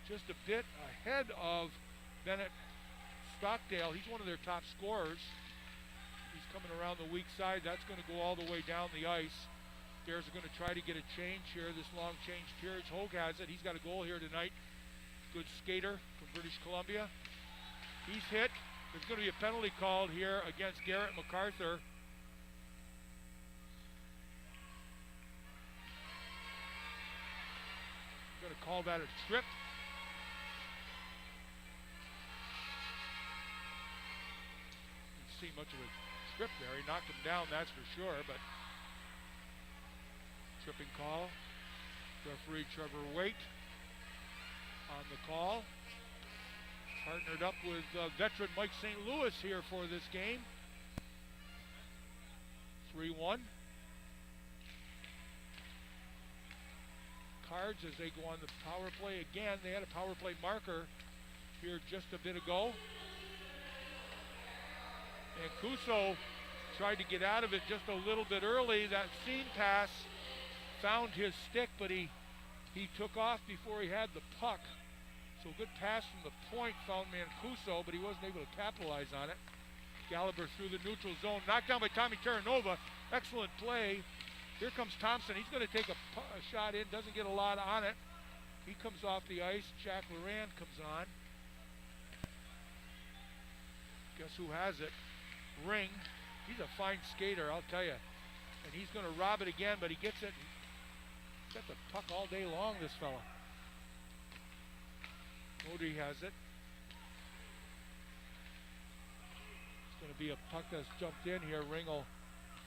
just a bit ahead of Bennett Stockdale. He's one of their top scorers. He's coming around the weak side. That's going to go all the way down the ice. Bears are going to try to get a change here, this long change period. Hogue has it. He's got a goal here tonight. Good skater from British Columbia. He's hit. There's going to be a penalty called here against Garrett MacArthur. Going to call that a trip. Didn't see much of a trip there. He knocked him down, that's for sure, but tripping call. Referee Trevor Waite on the call. Partnered up with veteran Mike St. Louis here for this game. 3-1. Cards as they go on the power play again. They had a power play marker here just a bit ago. And Cuso tried to get out of it just a little bit early. That seam pass found his stick, but he took off before he had the puck. So a good pass from the point found Mancuso, but he wasn't able to capitalize on it. Gallagher through the neutral zone, knocked down by Tommy Terranova. Excellent play. Here comes Thompson. He's going to take a shot in, doesn't get a lot on it. He comes off the ice. Jack Laurent comes on. Guess who has it? Ring. He's a fine skater, I'll tell you. And he's going to rob it again, but he gets it. He's got the puck all day long, this fella. Modi has it. It's going to be a puck that's jumped in here. Ring will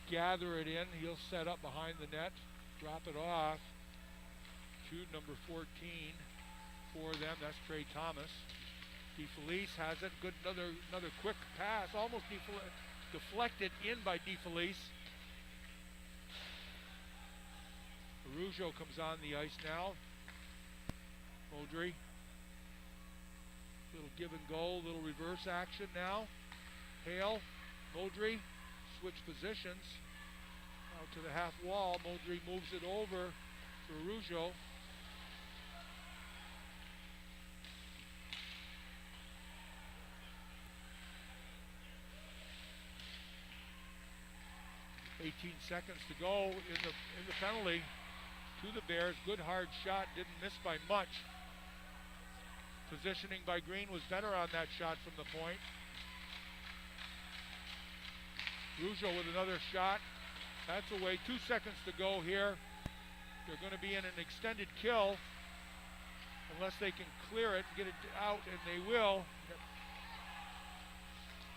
gather it in. He'll set up behind the net, drop it off to number 14 for them. That's Trey Thomas. DeFelice has it. Good, another quick pass, almost deflected in by DeFelice. Arujo comes on the ice now. Modry. Little give and go, little reverse action now. Hale, Modry, switch positions. Out to the half wall. Modry moves it over to Arujo. Seconds to go in the penalty to the Bears. Good hard shot, didn't miss by much. Positioning by Green was better on that shot from the point. Rougeau with another shot. That's away. 2 seconds to go here. They're going to be in an extended kill unless they can clear it and get it out, and they will.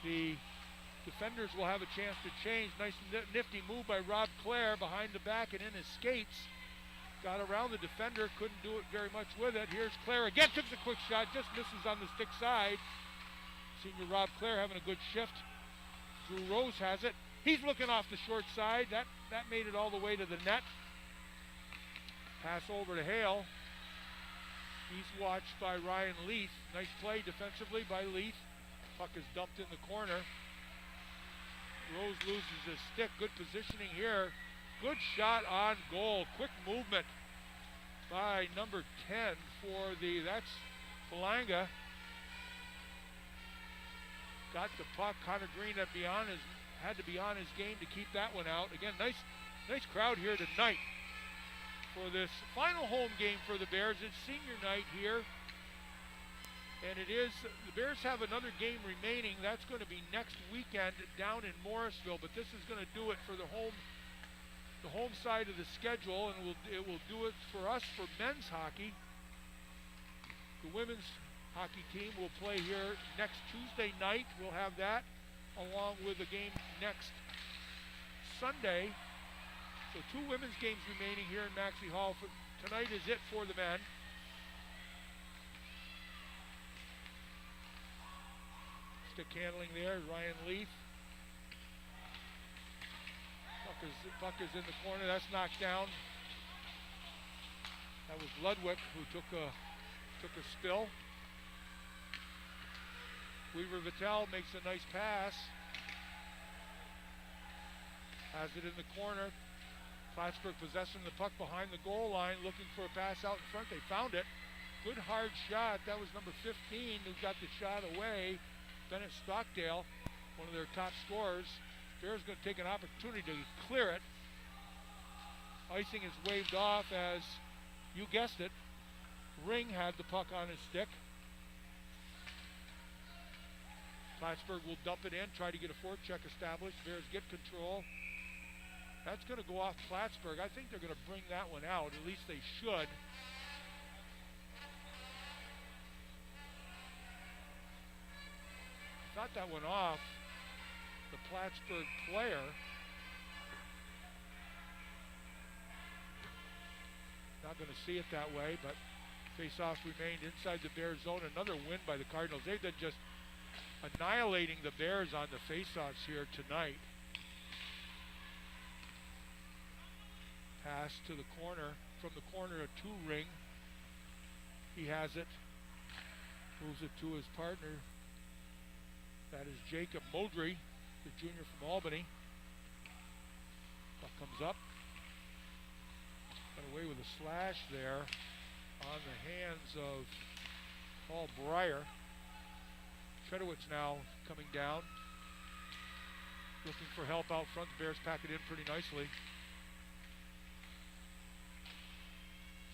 The defenders will have a chance to change. Nice nifty move by Rob Clare behind the back and in his skates. Got around the defender, couldn't do it very much with it. Here's Clare again, took the quick shot, just misses on the stick side. Senior Rob Clare having a good shift. Drew Rose has it. He's looking off the short side. That made it all the way to the net. Pass over to Hale. He's watched by Ryan Leith. Nice play defensively by Leith. Puck is dumped in the corner. Rose loses his stick. Good positioning here. Good shot on goal. Quick movement by number 10 for that's Palanga. Got the puck. Connor Green had to be on his game to keep that one out. Again, nice crowd here tonight for this final home game for the Bears. It's senior night here And it is, the Bears have another game remaining. That's going to be next weekend down in Morrisville, but this is going to do it for the home side of the schedule, and it will do it for us for men's hockey. The women's hockey team will play here next Tuesday night. We'll have that along with a game next Sunday. So 2 women's games remaining here in Maxey Hall. Tonight is it for the men. Stick handling there, Ryan Leaf. Puck is in the corner, that's knocked down. That was Ludwig who took a spill. Weaver Vitale makes a nice pass. Has it in the corner. Plattsburgh possessing the puck behind the goal line, looking for a pass out in front. They found it. Good hard shot. That was number 15 who got the shot away. Bennett Stockdale, one of their top scorers. Bears going to take an opportunity to clear it. Icing is waved off as, you guessed it, Ring had the puck on his stick. Plattsburgh will dump it in, try to get a forecheck established. Bears get control. That's going to go off Plattsburgh. I think they're going to bring that one out. At least they should. Thought that went off the Plattsburgh player. Not going to see it that way, but face-off remained inside the Bears zone. Another win by the Cardinals. They've been just annihilating the Bears on the face-offs here tonight. Pass to the corner, from the corner to Ring. He has it, moves it to his partner. That is Jacob Modry, the junior from Albany. Puck comes up. Got away with a slash there on the hands of Paul Breyer. Tredowitz now coming down, looking for help out front. The Bears pack it in pretty nicely.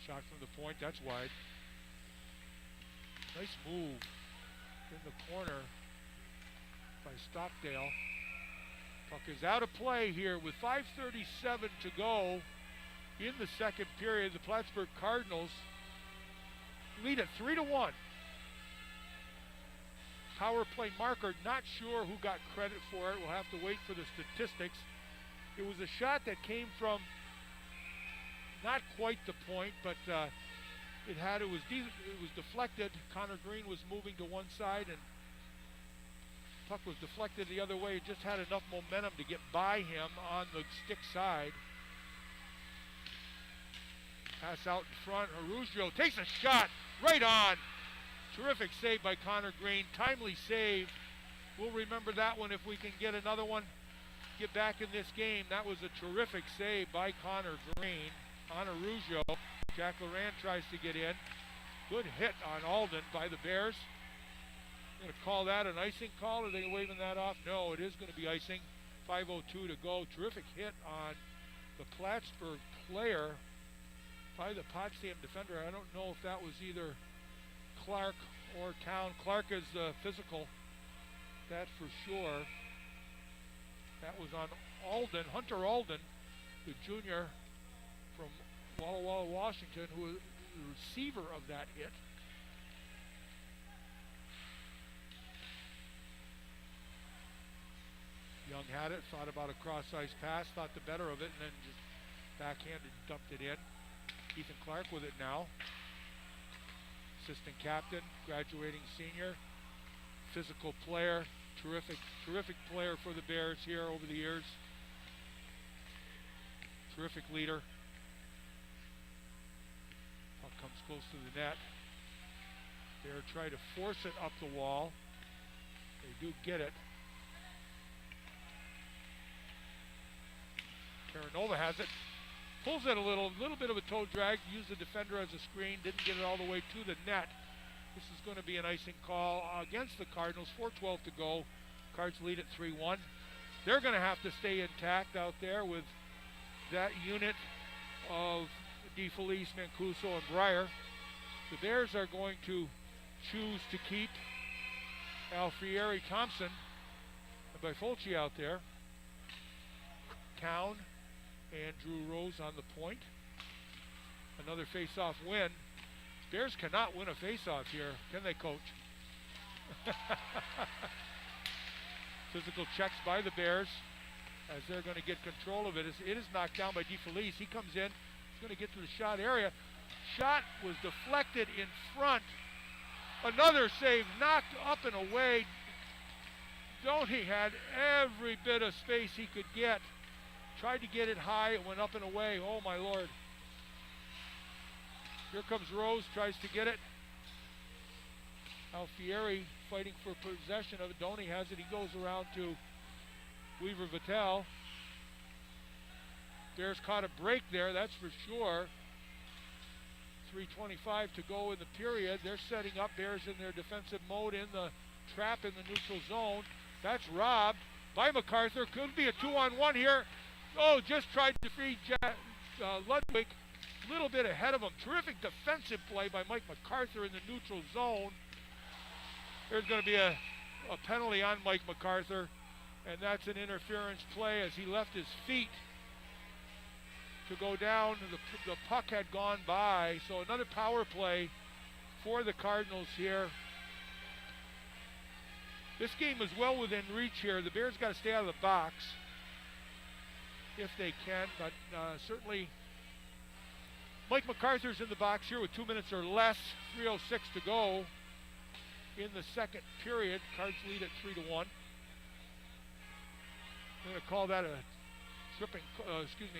Shot from the point, that's wide. Nice move in the corner by Stockdale. Puck is out of play here with 5:37 to go in the second period. The Plattsburgh Cardinals lead at 3-1. Power play marker, not sure who got credit for it. We'll have to wait for the statistics. It was a shot that came from not quite the point, but it was deflected. Connor Green was moving to one side, and puck was deflected the other way. It just had enough momentum to get by him on the stick side. Pass out in front. Arugio takes a shot right on. Terrific save by Connor Green. Timely save. We'll remember that one if we can get another one. Get back in this game. That was a terrific save by Connor Green on Arugio. Jack Loran tries to get in. Good hit on Alden by the Bears. I'm going to call that an icing call. Are they waving that off? No, it is going to be icing. 5:02 to go. Terrific hit on the Plattsburgh player by the Potsdam defender. I don't know if that was either Clark or Town. Clark is the physical, that for sure. That was on Alden, Hunter Alden, the junior from Walla Walla, Washington, who was the receiver of that hit. Young had it, thought about a cross-ice pass, thought the better of it, and then just backhanded, dumped it in. Ethan Clark with it now. Assistant captain, graduating senior, physical player, terrific player for the Bears here over the years. Terrific leader. Puck comes close to the net. Bears try to force it up the wall. They do get it. Terranova has it. Pulls it a little bit of a toe drag, used the defender as a screen, didn't get it all the way to the net. This is going to be an icing call against the Cardinals. 4:12 to go. Cards lead at 3-1. They're going to have to stay intact out there with that unit of DeFelice, Mancuso, and Breyer. The Bears are going to choose to keep Alfieri, Thompson, and Bifulci out there. Town and Drew Rose on the point. Another face-off win. Bears cannot win a face-off here, can they, Coach? Physical checks by the Bears as they're going to get control of it. It is knocked down by DeFelice. He comes in. He's going to get to the shot area. Shot was deflected in front. Another save knocked up and away. Donnie had every bit of space he could get. Tried to get it high. It went up and away. Oh, my Lord. Here comes Rose. Tries to get it. Alfieri fighting for possession of it. Donnie has it. He goes around to Weaver Vitale. Bears caught a break there, that's for sure. 3:25 to go in the period. They're setting up. Bears in their defensive mode in the trap in the neutral zone. That's robbed by MacArthur. Could be a 2-on-1 here. Oh, just tried to free Ludwig. A little bit ahead of him. Terrific defensive play by Mike MacArthur in the neutral zone. There's going to be a penalty on Mike MacArthur, and that's an interference play as he left his feet to go down. The puck had gone by, so another power play for the Cardinals here. This game is well within reach here. The Bears got to stay out of the box if they can, but certainly Mike MacArthur's in the box here with 2 minutes or less. 3:06 to go in the second period. Cards lead at 3-1. I'm going to call that a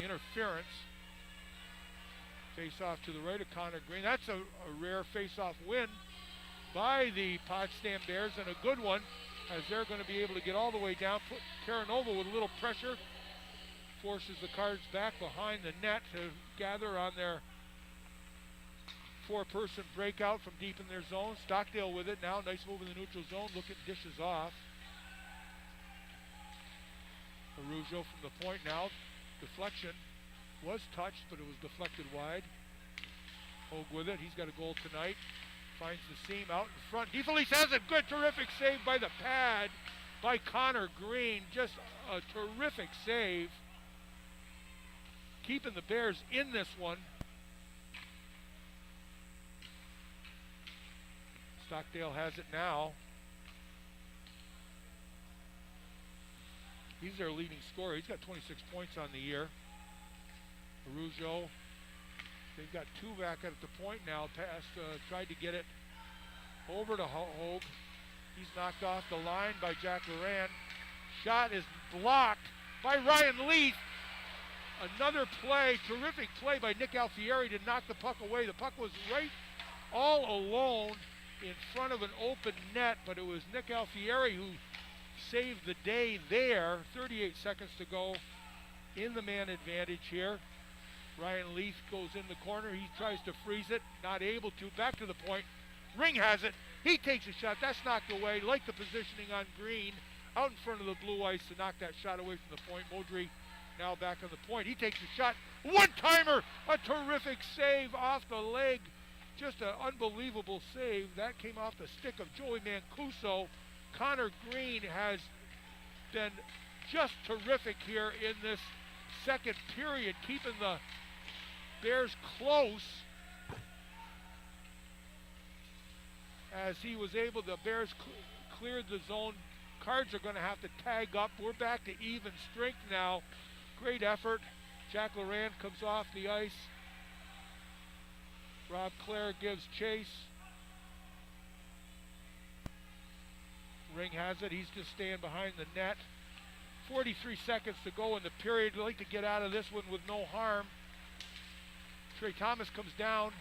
interference. Face off to the right of Connor Green. That's a rare face-off win by the Potsdam Bears, and a good one, as they're going to be able to get all the way down. Put Karanova with a little pressure. Forces the Cards back behind the net to gather on their four-person breakout from deep in their zone. Stockdale with it now. Nice move in the neutral zone. Looking dishes off. Arujo from the point now. Deflection was touched, but it was deflected wide. Hogue with it. He's got a goal tonight. Finds the seam out in front. DeFelice has a good, terrific save by the pad by Connor Green. Just a terrific save. Keeping the Bears in this one. Stockdale has it now. He's their leading scorer. He's got 26 points on the year. Arujo. They've got two back at the point now. Tried to get it over to Hogue. He's knocked off the line by Jack Loran. Shot is blocked by Ryan Leith. Another play, terrific play by Nick Alfieri to knock the puck away. The puck was right all alone in front of an open net, but it was Nick Alfieri who saved the day there. 38 seconds to go in the man advantage here. Ryan Leith goes in the corner. He tries to freeze it, not able to. Back to the point. Ring has it. He takes a shot. That's knocked away. Like the positioning on Green, out in front of the blue ice to knock that shot away from the point. Modry now back on the point. He takes a shot. One-timer. A terrific save off the leg. Just an unbelievable save. That came off the stick of Joey Mancuso. Connor Green has been just terrific here in this second period, keeping the Bears close as he was able. The Bears cleared the zone. Cards are going to have to tag up. We're back to even strength now. Great effort. Jack Loran comes off the ice. Rob Clare gives chase. Ring has it. He's just staying behind the net. 43 seconds to go in the period. We'd like to get out of this one with no harm. Trey Thomas comes down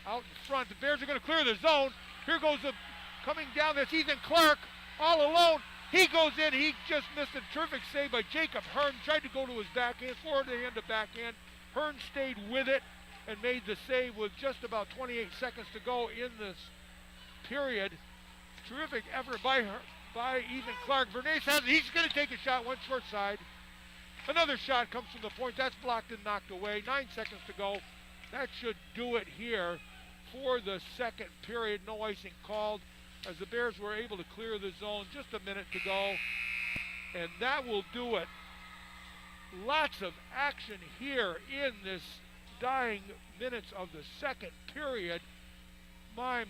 out in front. The Bears are going to clear the zone. Here goes the coming down. That's Ethan Clark all alone. He goes in. He just missed a terrific save by Jacob Hearn. Tried to go to his backhand, forehand to backhand. Hearn stayed with it and made the save with just about 28 seconds to go in this period. Terrific effort by Ethan Clark. Bernays has it. He's going to take a shot, one short side. Another shot comes from the point. That's blocked and knocked away. 9 seconds to go. That should do it here for the second period. No icing called as the Bears were able to clear the zone. Just a minute to go. And that will do it. Lots of action here in this dying minutes of the second period. My.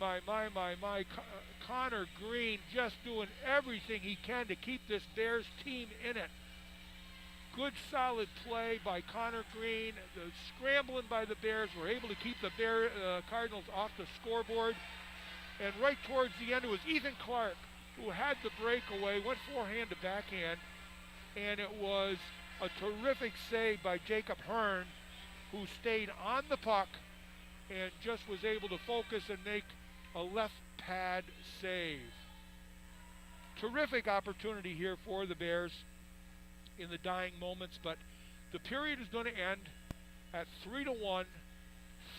Connor Green just doing everything he can to keep this Bears team in it. Good solid play by Connor Green. The scrambling by the Bears were able to keep the Cardinals off the scoreboard. And right towards the end, it was Ethan Clark who had the breakaway, went forehand to backhand, and it was a terrific save by Jacob Hearn, who stayed on the puck and just was able to focus and make a left pad save. Terrific opportunity here for the Bears in the dying moments, but the period is going to end at 3-1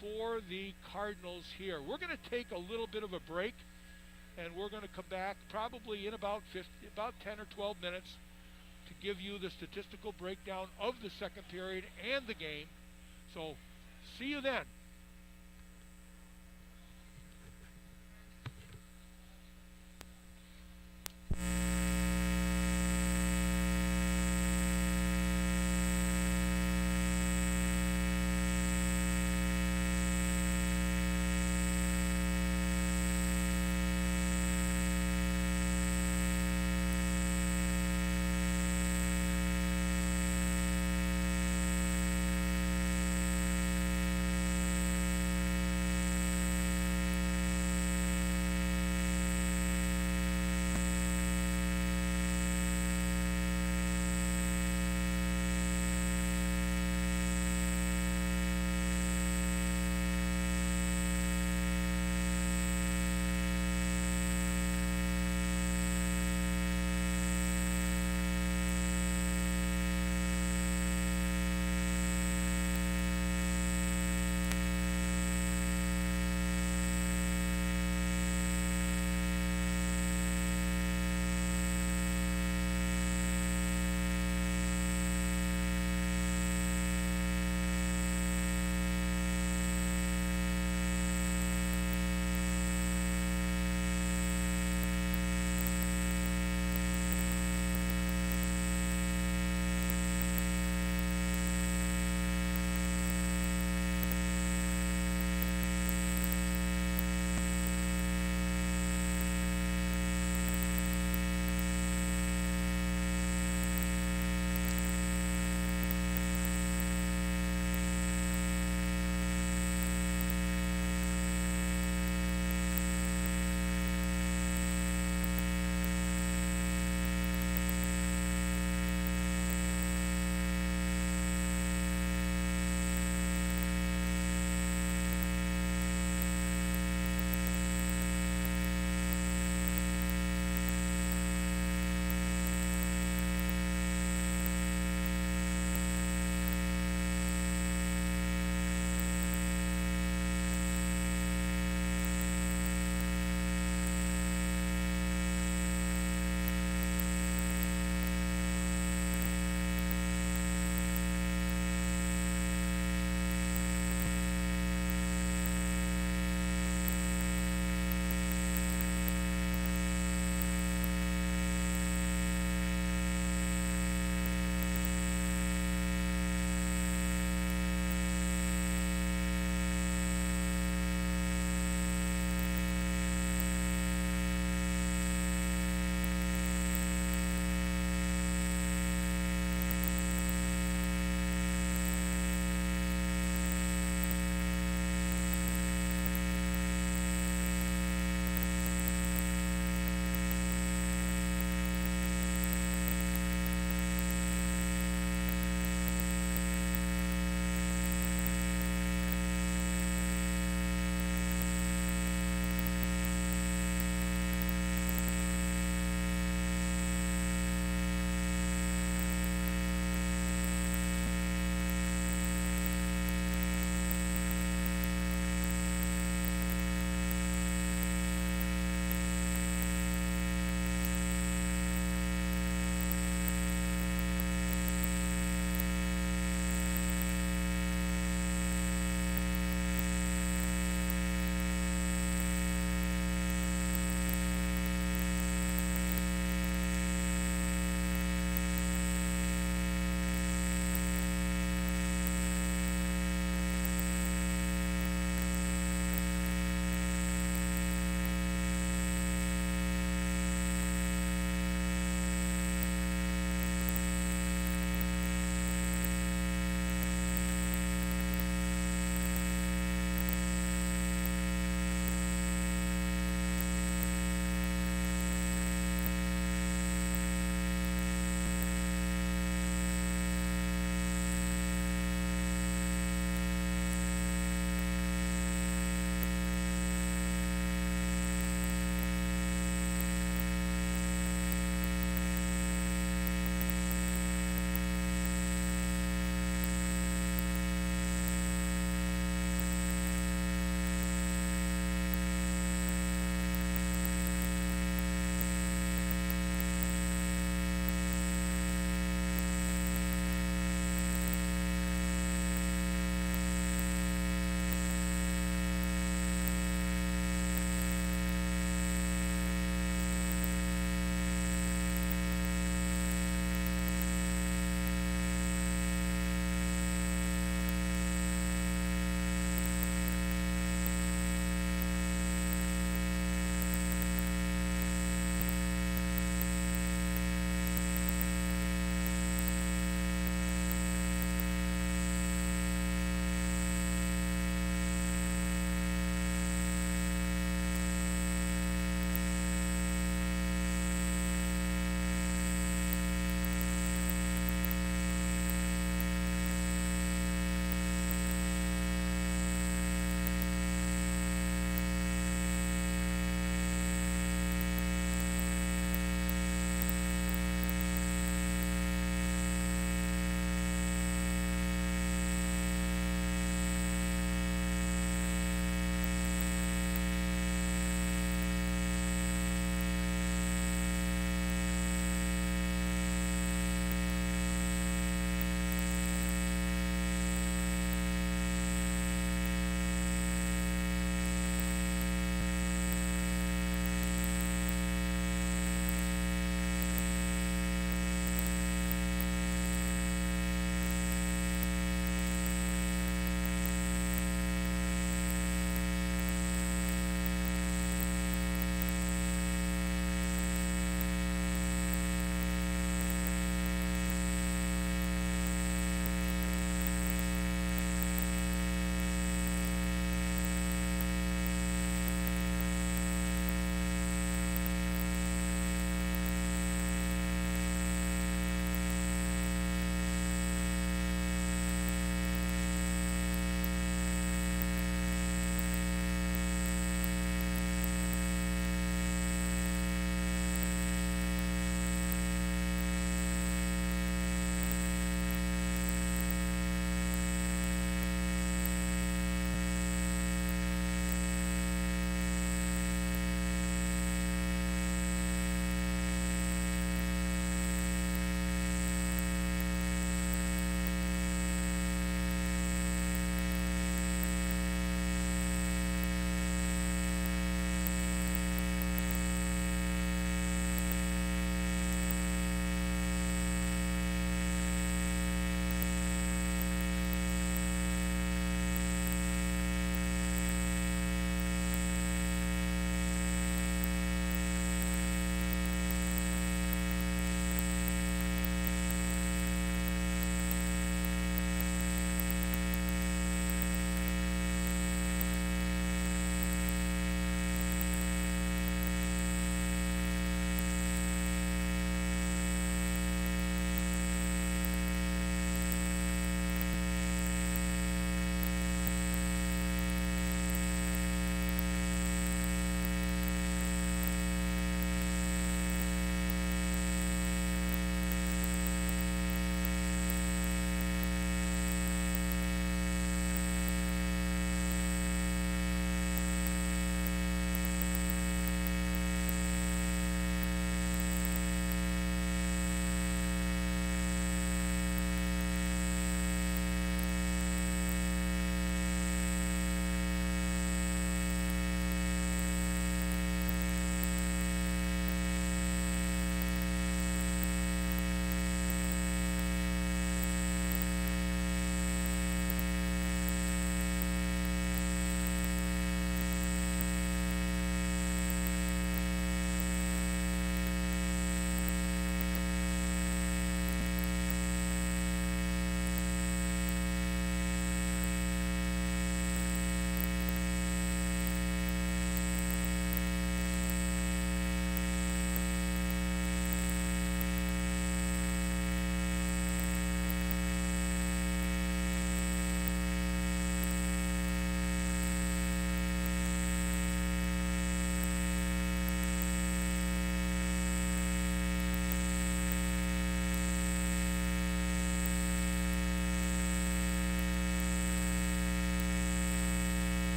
for the Cardinals here. We're going to take a little bit of a break, and we're going to come back probably in about 10 or 12 minutes to give you the statistical breakdown of the second period and the game. So see you then.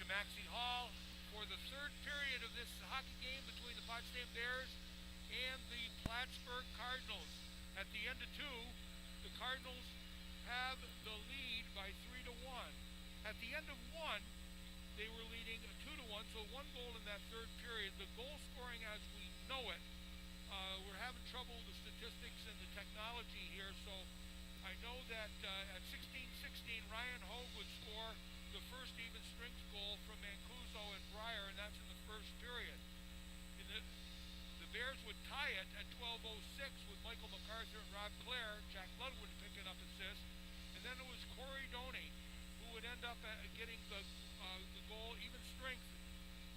to Maxie Hall for the third period of this hockey game between the Potsdam Bears and the Plattsburgh Cardinals. At the end of two, the Cardinals have the lead by 3-1. At the end of one, they were leading 2-1, so one goal in that third period. The goal scoring as we know it, we're having trouble with the statistics and the technology here, so I know that at 16-16, Ryan Hogue would score the first even strength goal from Mancuso and Breyer, and that's in the first period. The Bears would tie it at 12:06 with Michael MacArthur and Rob Clare, Jack Ludwig picking up assists, and then it was Corey Doney who would end up getting the goal, even strength,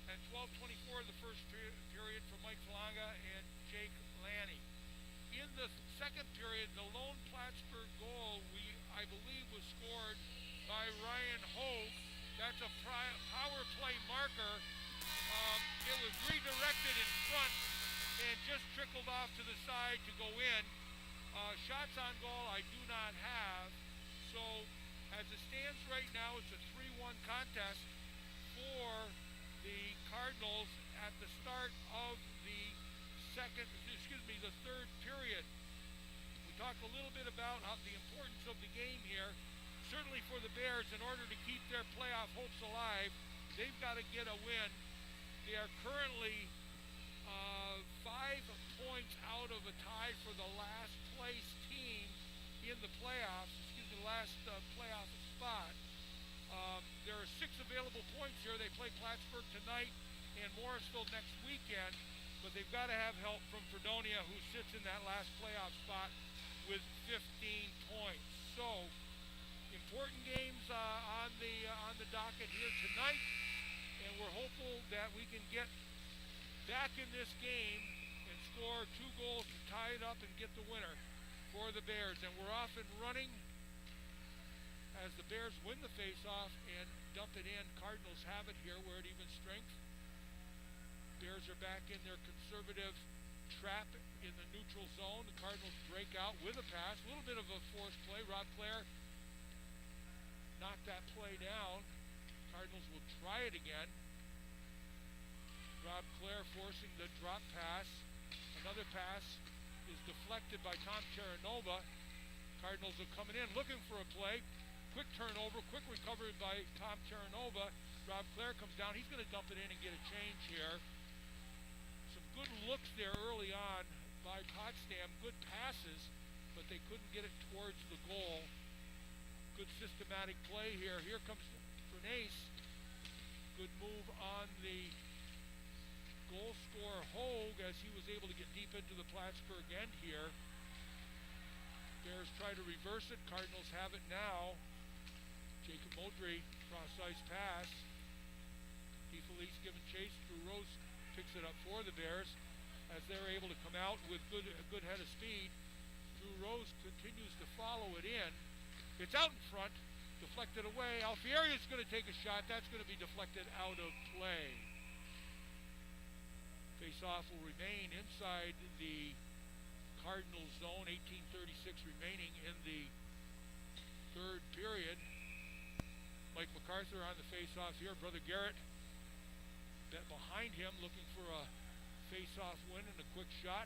at 12:24 the first period from Mike Falanga and Jake Lanny. In the second period, the lone Plattsburgh goal, I believe, was scored by Ryan Hogue. That's a power play marker. It was redirected in front and just trickled off to the side to go in. Shots on goal I do not have. So as it stands right now, it's a 3-1 contest for the Cardinals at the start of the third period. We talked a little bit about the importance of the game here. Certainly for the Bears, in order to keep their playoff hopes alive, they've got to get a win. They are currently 5 points out of a tie for the last place team in the playoffs, last playoff spot. There are 6 available points here. They play Plattsburgh tonight and Morrisville next weekend, but they've got to have help from Fredonia, who sits in that last playoff spot with 15 points. So, important games on the docket here tonight, and we're hopeful that we can get back in this game and score 2 goals to tie it up and get the winner for the Bears. And we're off and running as the Bears win the face-off and dump it in. Cardinals have it here. We're at even strength. Bears are back in their conservative trap in the neutral zone. The Cardinals break out with a pass. A little bit of a forced play. Rob Clare knocked that play down. Cardinals will try it again. Rob Clare forcing the drop pass. Another pass is deflected by Tom Terranova. Cardinals are coming in looking for a play. Quick turnover, quick recovery by Tom Terranova. Rob Clare comes down. He's going to dump it in and get a change here. Some good looks there early on by Potsdam. Good passes, but they couldn't get it towards the goal. Good systematic play here. Here comes Bernace. Good move on the goal scorer Hogue as he was able to get deep into the Plattsburgh end here. Bears try to reverse it. Cardinals have it now. Jacob Modry, cross-ice pass. DeFelice giving chase. Drew Rose picks it up for the Bears as they're able to come out with a good head of speed. Drew Rose continues to follow it in. It's out in front, deflected away. Alfieri's going to take a shot. That's going to be deflected out of play. Face-off will remain inside the Cardinals zone. 18:36 remaining in the third period. Mike MacArthur on the face-off here. Brother Garrett behind him looking for a face-off win and a quick shot.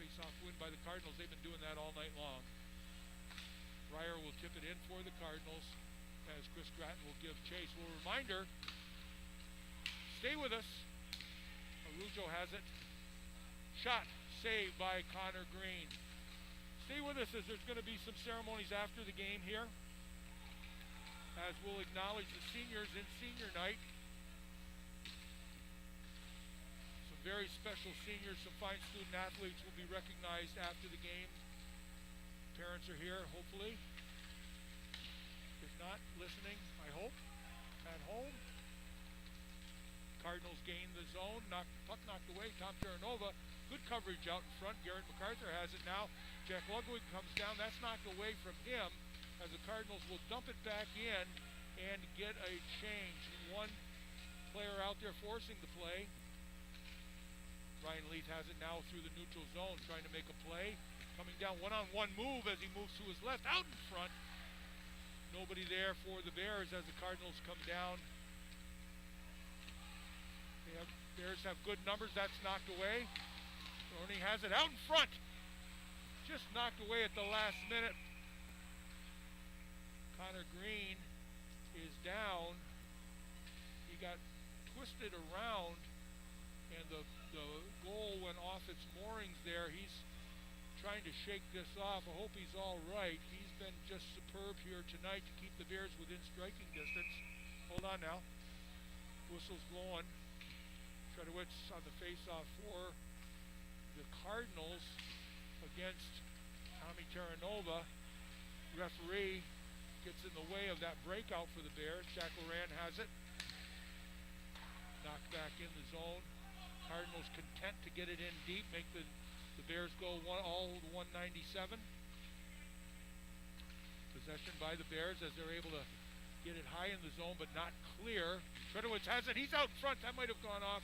Face-off win by the Cardinals. They've been doing that all night long. Breyer will tip it in for the Cardinals as Chris Gratton will give chase. Well, reminder, stay with us. Arujo has it. Shot saved by Connor Green. Stay with us as there's going to be some ceremonies after the game here, as we'll acknowledge the seniors in senior night. Some very special seniors, some fine student athletes will be recognized after the game. Parents are here, hopefully. If not, listening, I hope, at home. Cardinals gain the zone. Puck knocked away. Tom Terranova. Good coverage out in front. Garrett MacArthur has it now. Jack Ludwig comes down. That's knocked away from him as the Cardinals will dump it back in and get a change. One player out there forcing the play. Ryan Leith has it now through the neutral zone, trying to make a play. Coming down one-on-one move as he moves to his left. Out in front. Nobody there for the Bears as the Cardinals come down. Bears have good numbers. That's knocked away. Thorny has it out in front. Just knocked away at the last minute. Connor Green is down. He got twisted around, and the goal went off its moorings there. He's trying to shake this off. I hope he's all right. He's been just superb here tonight to keep the Bears within striking distance. Hold on now. Whistle's blowing. Tredowitz on the face-off for the Cardinals against Tommy Terranova. Referee gets in the way of that breakout for the Bears. Jack Loran has it. Knocked back in the zone. Cardinals content to get it in deep, make the Bears go all 197. Possession by the Bears as they're able to get it high in the zone, but not clear. Tredowitz has it. He's out front. That might have gone off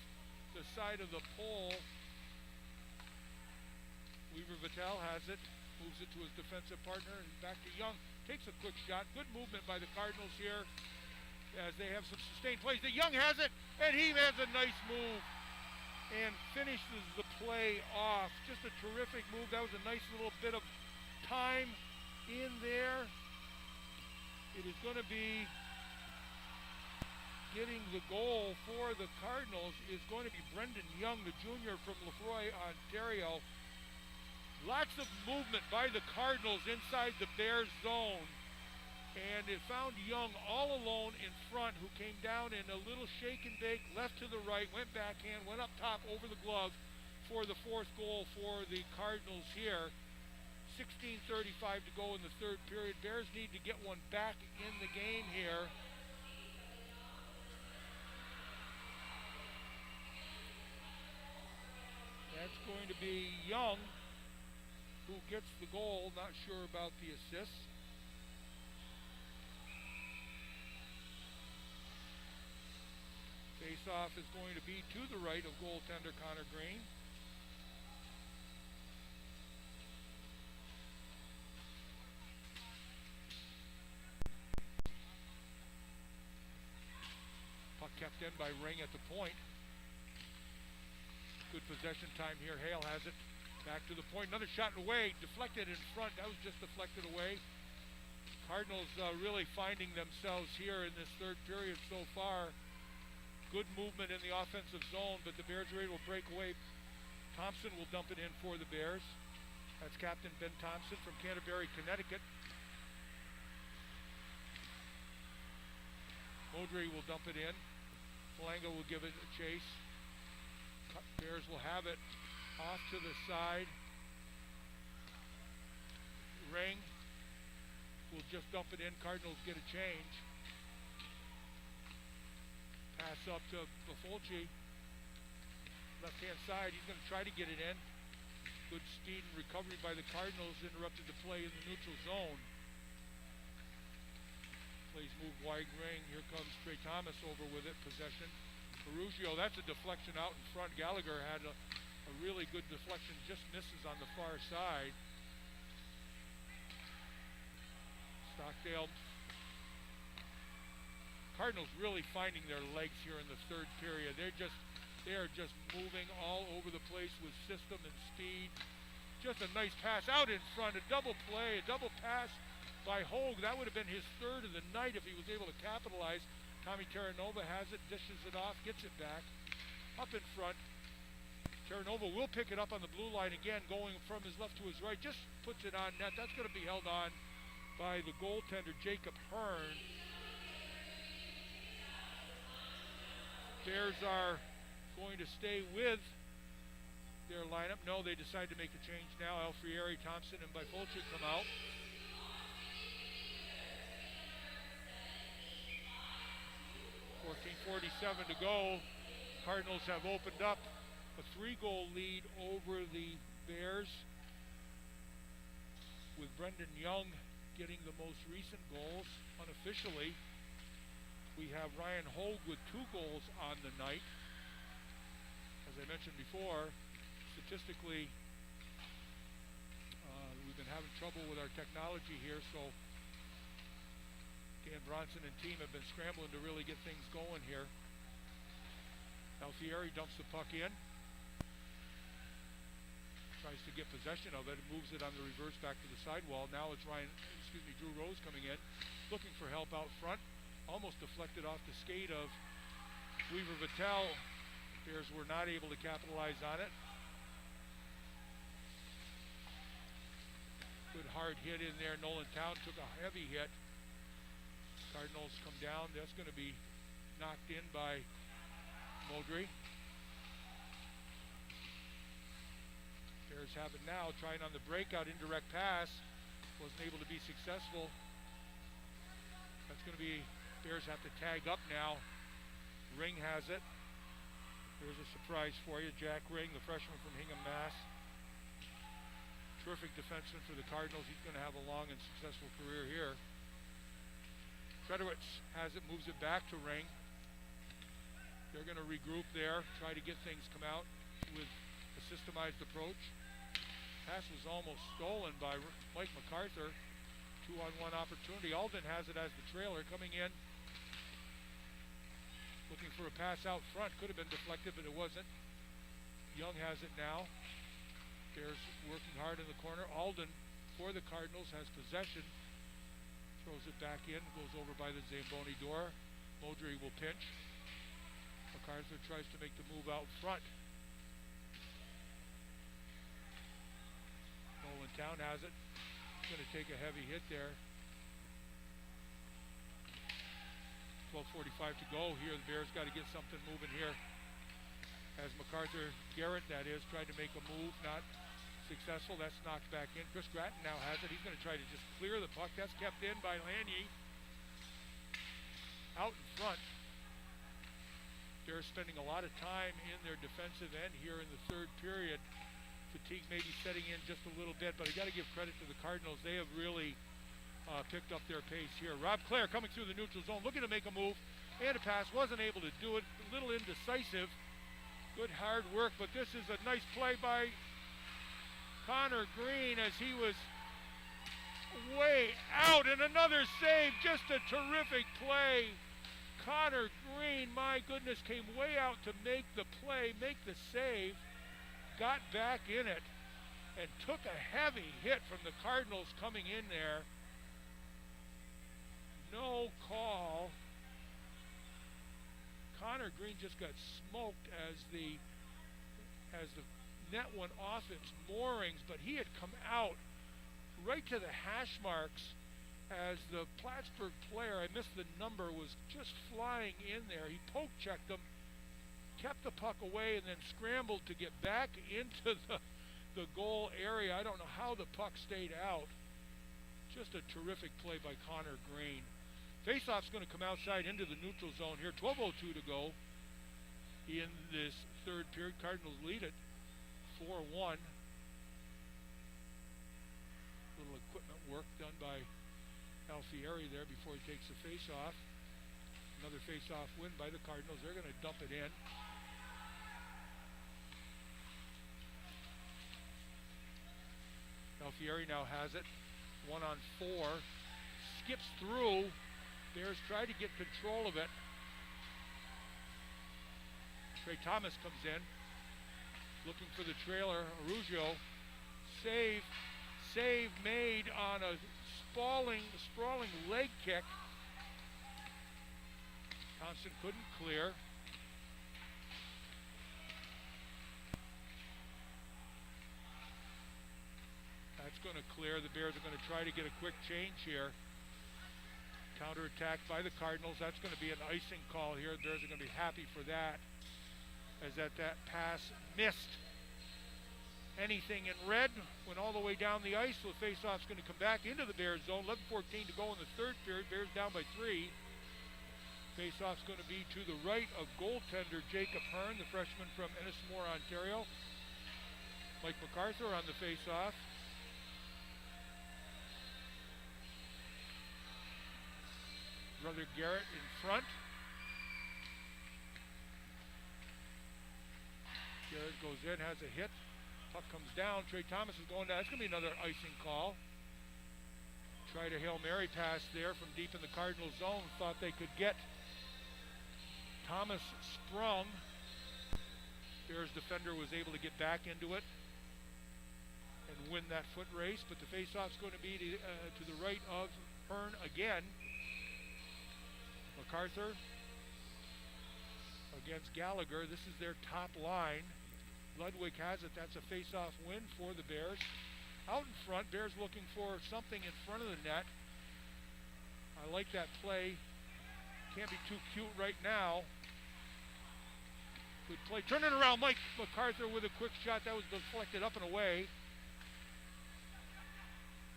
the side of the pole. Weaver Vitale has it. Moves it to his defensive partner and back to Young. Takes a quick shot. Good movement by the Cardinals here as they have some sustained plays. The Young has it, and he has a nice move and finishes the play off. Just a terrific move. That was a nice little bit of time in there. It is going to be getting the goal for the Cardinals is going to be Brendan Young, the junior from Lefroy, Ontario. Lots of movement by the Cardinals inside the Bears zone. And it found Young all alone in front, who came down in a little shake and bake, left to the right, went backhand, went up top over the glove for the fourth goal for the Cardinals here. 16:35 to go in the third period. Bears need to get one back in the game here. That's going to be Young who gets the goal. Not sure about the assist. Face-off is going to be to the right of goaltender Connor Green. Puck kept in by Ring at the point. Good possession time here. Hale has it. Back to the point. Another shot away. Deflected in front. That was just deflected away. Cardinals really finding themselves here in this third period so far. Good movement in the offensive zone, but the Bears are able to break away. Thompson will dump it in for the Bears. That's Captain Ben Thompson from Canterbury, Connecticut. Modry will dump it in. Falanga will give it a chase. Bears will have it off to the side. Ring will just dump it in. Cardinals get a change. Pass up to Bafolchi. Left-hand side. He's going to try to get it in. Good speed and recovery by the Cardinals. Interrupted the play in the neutral zone. Plays move wide ring. Here comes Trey Thomas over with it. Possession. Perugio, that's a deflection out in front. Gallagher had a really good deflection. Just misses on the far side. Stockdale. Cardinals really finding their legs here in the third period. They are just moving all over the place with system and speed. Just a nice pass out in front, a double play, a double pass by Hogue. That would have been his third of the night if he was able to capitalize. Tommy Terranova has it, dishes it off, gets it back. Up in front. Terranova will pick it up on the blue line again, going from his left to his right. Just puts it on net. That's going to be held on by the goaltender, Jacob Hearn. Bears are going to stay with their lineup. No, they decide to make a change now. Alfieri, Thompson, and Bifolchi come out. .47 to go. Cardinals have opened up a 3-goal lead over the Bears, with Brendan Young getting the most recent goals unofficially. We have Ryan Hogue with 2 goals on the night. As I mentioned before, statistically, we've been having trouble with our technology here, so Dan Bronson and team have been scrambling to really get things going here. Alfieri dumps the puck in. Tries to get possession of it, moves it on the reverse back to the sidewall. Now it's Drew Rose coming in, looking for help out front. Almost deflected off the skate of Weaver Vattel. Bears were not able to capitalize on it. Good hard hit in there. Nolan Town took a heavy hit. Cardinals come down. That's going to be knocked in by Modry. Bears have it now, trying on the breakout indirect pass. Wasn't able to be successful. That's going to be, Bears have to tag up now. Ring has it. There's a surprise for you. Jack Ring, the freshman from Hingham, Mass. Terrific defenseman for the Cardinals. He's going to have a long and successful career here. Federowicz has it, moves it back to Ring. They're going to regroup there, try to get things come out with a systemized approach. Pass was almost stolen by Mike MacArthur. 2-on-1 opportunity. Alden has it as the trailer coming in. Looking for a pass out front. Could have been deflected, but it wasn't. Young has it now. Bears working hard in the corner. Alden, for the Cardinals, has possession. Throws it back in. Goes over by the Zamboni door. Modry will pinch. MacArthur tries to make the move out front. Nolan Town has it. He's going to take a heavy hit there. 12:45 to go here. The Bears got to get something moving here. As MacArthur, Garrett that is, tried to make a move, not successful. That's knocked back in. Chris Gratton now has it. He's going to try to just clear the puck. That's kept in by Lanier. Out in front. They're spending a lot of time in their defensive end here in the third period. Fatigue maybe setting in just a little bit, but I got to give credit to the Cardinals. They have really picked up their pace here. Rob Clare coming through the neutral zone, looking to make a move and a pass. Wasn't able to do it. A little indecisive. Good hard work, but this is a nice play by Connor Green as he was way out, and another save. Just a terrific play. Connor Green, my goodness, came way out to make the play, make the save, got back in it, and took a heavy hit from the Cardinals coming in there. No call. Connor Green just got smoked as the net went off its moorings, but he had come out right to the hash marks as the Plattsburgh player, I missed the number, was just flying in there. He poke checked him, kept the puck away, and then scrambled to get back into the goal area. I don't know how the puck stayed out. Just a terrific play by Connor Green. Faceoff's going to come outside into the neutral zone here. 12:02 to go in this third period. Cardinals lead it 4-1. Little equipment work done by Alfieri there before he takes the face-off. Another face-off win by the Cardinals. They're going to dump it in. Alfieri now has it. 1-on-4. Skips through. Bears try to get control of it. Trey Thomas comes in. Looking for the trailer. Arugio. Save made on a sprawling leg kick. Thompson couldn't clear. That's going to clear. The Bears are going to try to get a quick change here. Counterattack by the Cardinals. That's going to be an icing call here. The Bears are going to be happy for that, as that pass missed anything in red, went all the way down the ice. So the faceoff's going to come back into the Bears zone. 11:14 to go in the third period. Bears down by 3. Faceoff's going to be to the right of goaltender Jacob Hearn, the freshman from Ennismore, Ontario. Mike MacArthur on the faceoff. Brother Garrett in front. Garrett goes in, has a hit. Puck comes down. Trey Thomas is going down. That's going to be another icing call. Tried a Hail Mary pass there from deep in the Cardinal zone. Thought they could get Thomas sprung. Bears defender was able to get back into it and win that foot race, but the faceoff's going to be to the right of Hearn again. MacArthur against Gallagher. This is their top line. Ludwig has it. That's a faceoff win for the Bears. Out in front, Bears looking for something in front of the net. I like that play. Can't be too cute right now. Good play. Turn it around, Mike MacArthur with a quick shot. That was deflected up and away.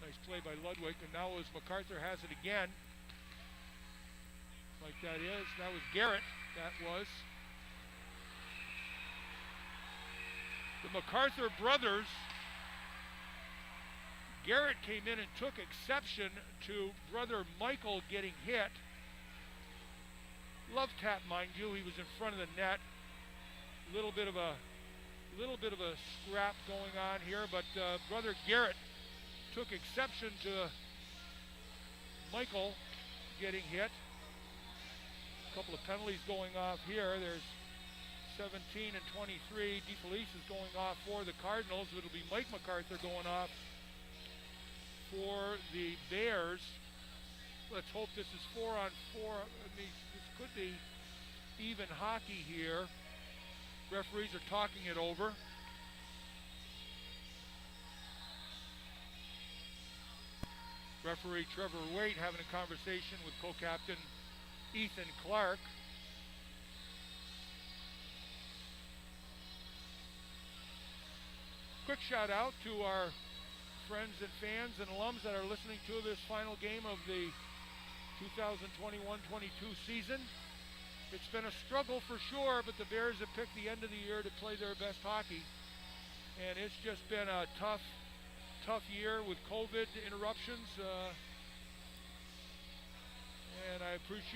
Nice play by Ludwig. And now as MacArthur has it again. Like that is. That was Garrett. That was. The MacArthur brothers. Garrett came in and took exception to brother Michael getting hit. Love tap, mind you. He was in front of the net. Little bit of a scrap going on here, but brother Garrett took exception to Michael getting hit. A couple of penalties going off here. There's 17 and 23. DeFelice is going off for the Cardinals. It'll be Mike MacArthur going off for the Bears. Let's hope this is 4-on-4. I mean, this could be even hockey here. Referees are talking it over. Referee Trevor Waite having a conversation with co-captain Ethan Clark. Quick shout out to our friends and fans and alums that are listening to this final game of the 2021-22 season. It's been a struggle for sure, but the Bears have picked the end of the year to play their best hockey. And it's just been a tough year with COVID interruptions. And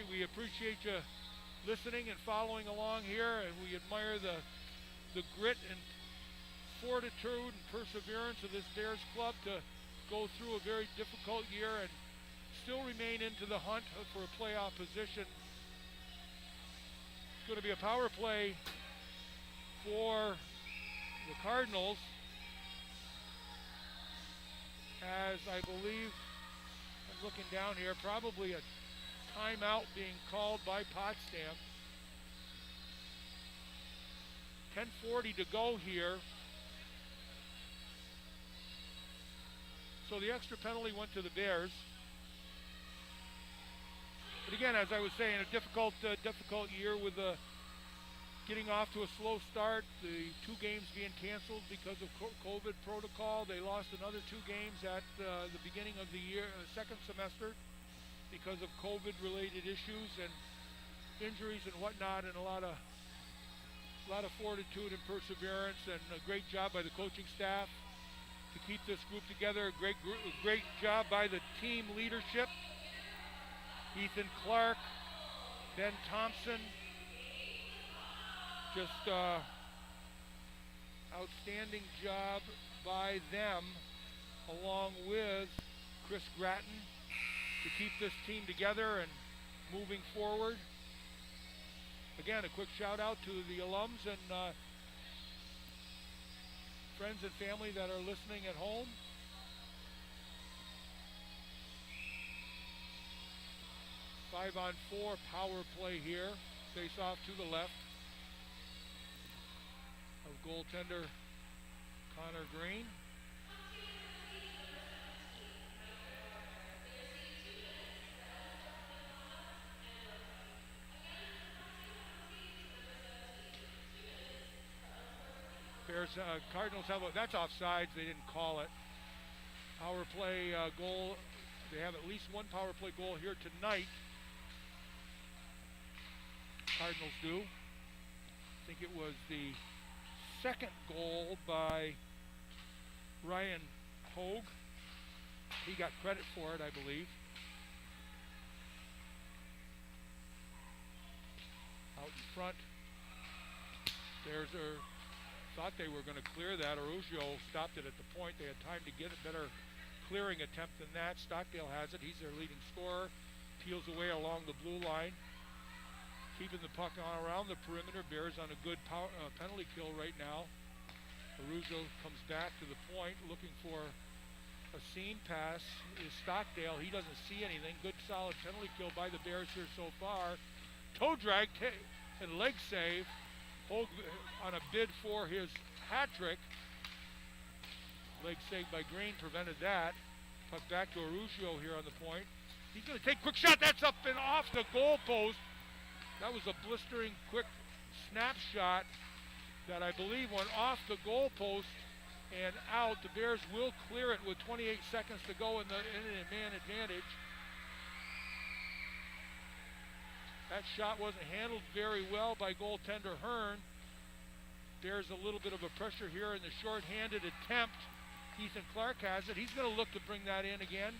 we appreciate you listening and following along here, and we admire the grit and fortitude and perseverance of this Bears club to go through a very difficult year and still remain into the hunt for a playoff position. It's going to be a power play for the Cardinals, as I believe, I'm looking down here, probably a timeout being called by Potsdam. 10:40 to go here. So the extra penalty went to the Bears. But again, as I was saying, a difficult year with getting off to a slow start. The 2 games being canceled because of COVID protocol. They lost another 2 games at the beginning of the year, second semester, because of COVID-related issues and injuries and whatnot, and a lot of fortitude and perseverance, and a great job by the coaching staff to keep this group together. A great job by the team leadership. Ethan Clark, Ben Thompson, just outstanding job by them, along with Chris Gratton, to keep this team together and moving forward. Again, a quick shout out to the alums and friends and family that are listening at home. Five-on-4 power play here. Face off to the left of goaltender Connor Green. Bears, Cardinals have that's offsides. They didn't call it. Power play goal. They have at least one power play goal here tonight. Cardinals do. I think it was the second goal by Ryan Hogue. He got credit for it, I believe. Out in front. Bears thought they were going to clear that. Arugio stopped it at the point. They had time to get it better clearing attempt than that. Stockdale has it. He's their leading scorer. Peels away along the blue line. Keeping the puck on around the perimeter. Bears on a good penalty kill right now. Arujo comes back to the point looking for a seam pass. Is Stockdale. He doesn't see anything. Good solid penalty kill by the Bears here so far. Toe drag and leg save. Hogue on a bid for his hat trick. Leg save by Green prevented that. Puck back to Arujo here on the point. He's going to take a quick shot. That's up and off the goal post. That was a blistering quick snapshot that I believe went off the goal post and out. The Bears will clear it with 28 seconds to go in a man advantage. That shot wasn't handled very well by goaltender Hearn. Bears a little bit of a pressure here in the short-handed attempt. Ethan Clark has it. He's going to look to bring that in again.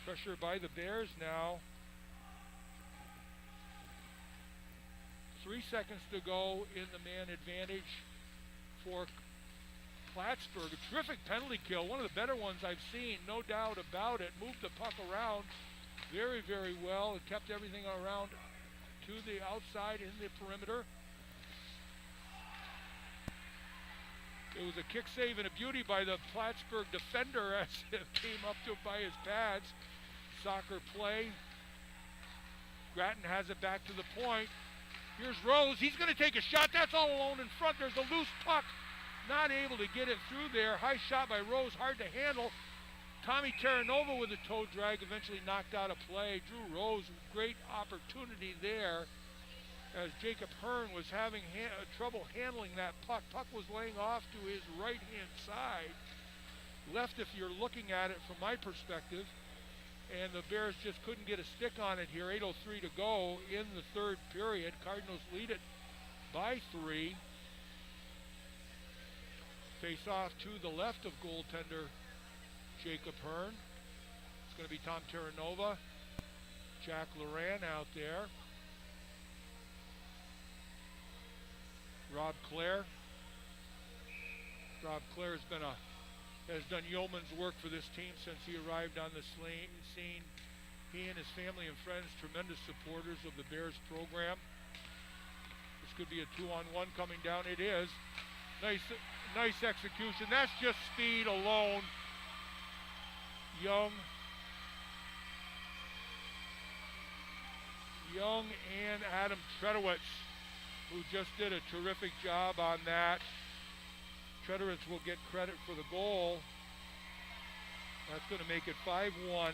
Pressure by the Bears now. 3 seconds to go in the man advantage for Plattsburgh. A terrific penalty kill. One of the better ones I've seen, no doubt about it. Moved the puck around very, very well and kept everything around to the outside in the perimeter. It was a kick save and a beauty by the Plattsburgh defender as it came up to him by his pads. Soccer play. Grattan has it back to the point. Here's Rose. He's going to take a shot. That's all alone in front. There's a loose puck. Not able to get it through there. High shot by Rose. Hard to handle. Tommy Terranova with a toe drag eventually knocked out of play. Drew Rose, great opportunity there as Jacob Hearn was having trouble handling that puck. Puck was laying off to his right-hand side. Left if you're looking at it from my perspective. And the Bears just couldn't get a stick on it here. 8:03 to go in the third period. Cardinals lead it by 3. Face off to the left of goaltender Jacob Hearn. It's going to be Tom Terranova. Jack Loran out there. Rob Clare. Rob Clare has done yeoman's work for this team since he arrived on the scene. He and his family and friends, tremendous supporters of the Bears program. This could be a 2-on-1 coming down. It is. Nice execution. That's just speed alone. Young and Adam Tredowitz, who just did a terrific job on that. Tredowitz will get credit for the goal. That's going to make it 5-1.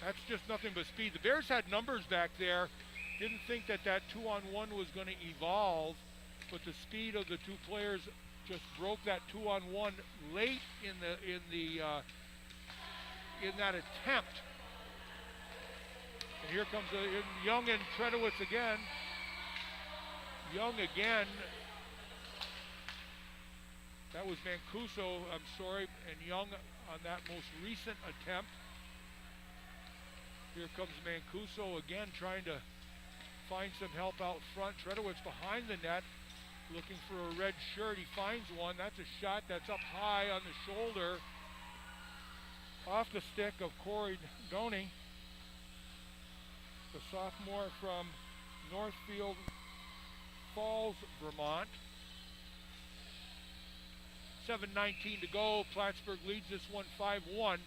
That's just nothing but speed. The Bears had numbers back there. Didn't think that 2-on-1 was going to evolve, but the speed of the two players just broke that 2-on-1 late in that attempt. And here comes Young and Tredowitz again. Young again. That was Mancuso, I'm sorry, and Young on that most recent attempt. Here comes Mancuso again, trying to find some help out front. Tredowitz behind the net, looking for a red shirt. He finds one. That's a shot that's up high on the shoulder. Off the stick of Corey Doney, the sophomore from Northfield Falls, Vermont. 7:19 to go. Plattsburgh leads this one 5-1.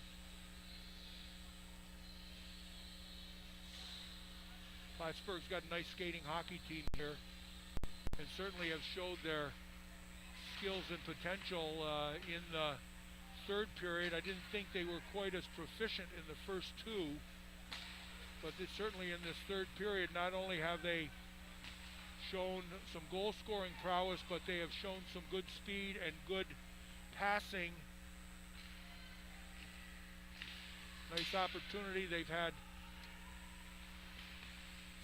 Plattsburgh's got a nice skating hockey team here and certainly have showed their skills and potential in the third period. I didn't think they were quite as proficient in the first two, but certainly in this third period, not only have they shown some goal-scoring prowess, but they have shown some good speed and good passing. Nice opportunity. They've had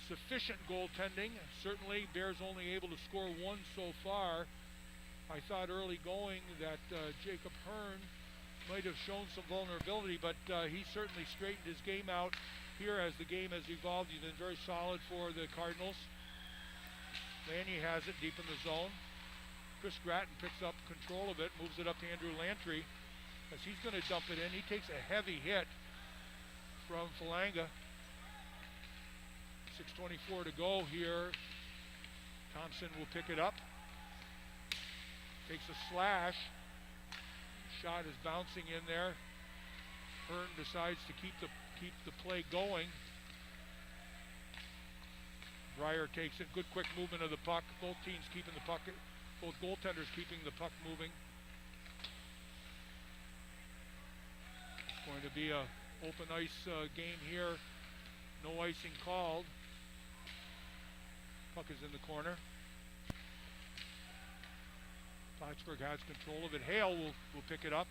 sufficient goaltending. Certainly, Bears only able to score one so far. I thought early going that Jacob Hearn might have shown some vulnerability, but he certainly straightened his game out here as the game has evolved. He's been very solid for the Cardinals. Lanny has it deep in the zone. Chris Gratton picks up control of it, moves it up to Andrew Lantry as he's going to dump it in. He takes a heavy hit from Falanga. 6:24 to go here. Thompson will pick it up. Takes a slash. Shot is bouncing in there. Hearn decides to keep the play going. Breyer takes it. Good quick movement of the puck. Both teams keeping the puck. Both goaltenders keeping the puck moving. It's going to be a open ice game here. No icing called. Puck is in the corner. Plattsburgh has control of it. Hale will pick it up,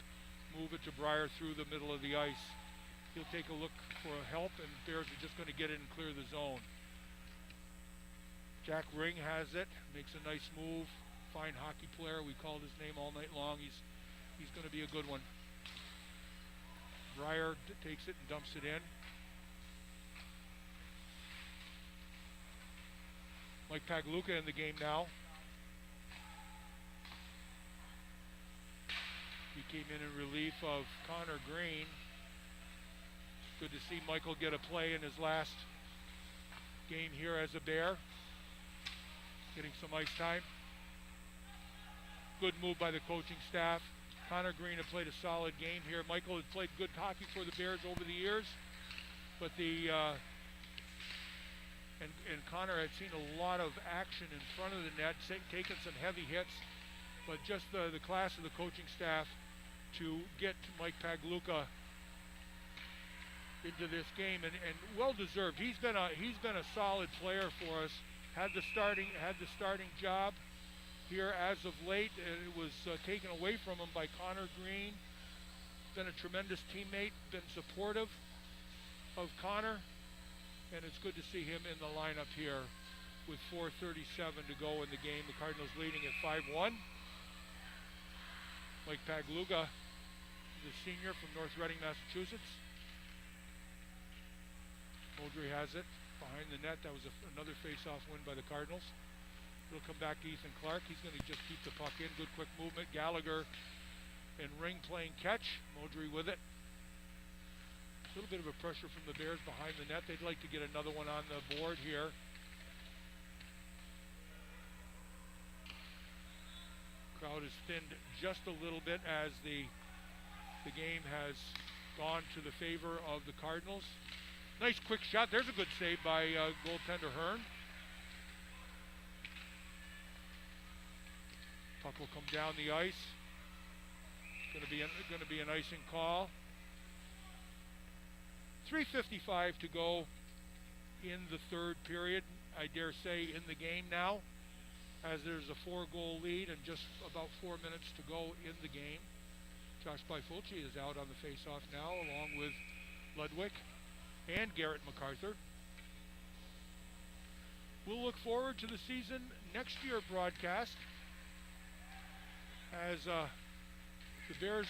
move it to Breyer through the middle of the ice. He'll take a look for help, and Bears are just going to get it and clear the zone. Jack Ring has it, makes a nice move. Fine hockey player. We called his name all night long. He's going to be a good one. Breyer takes it and dumps it in. Mike Pagluka in the game now. He came in relief of Connor Green. Good to see Michael get a play in his last game here as a Bear. Getting some ice time. Good move by the coaching staff. Connor Green had played a solid game here. Michael had played good hockey for the Bears over the years, but and Connor had seen a lot of action in front of the net, taken some heavy hits, but just the class of the coaching staff to get Mike Pagluka into this game, and well deserved. He's been a solid player for us. Had the starting job here as of late. It was taken away from him by Connor Green. Been a tremendous teammate, been supportive of Connor, and it's good to see him in the lineup here with 4:37 to go in the game. The Cardinals leading at 5-1. Mike Pagluka, the senior from North Reading, Massachusetts. Modry has it behind the net. That was another face-off win by the Cardinals. It'll come back to Ethan Clark. He's going to just keep the puck in. Good quick movement. Gallagher and Ring playing catch. Modry with it. A little bit of a pressure from the Bears behind the net. They'd like to get another one on the board here. Crowd is thinned just a little bit as the game has gone to the favor of the Cardinals. Nice quick shot. There's a good save by goaltender Hearn. Puck will come down the ice. Going to be an icing call. 3:55 to go in the third period. I dare say in the game now, as there's a 4-goal lead and just about 4 minutes to go in the game. Josh Byfulci is out on the face-off now, along with Ludwig and Garrett MacArthur. We'll look forward to the season next year broadcast as the Bears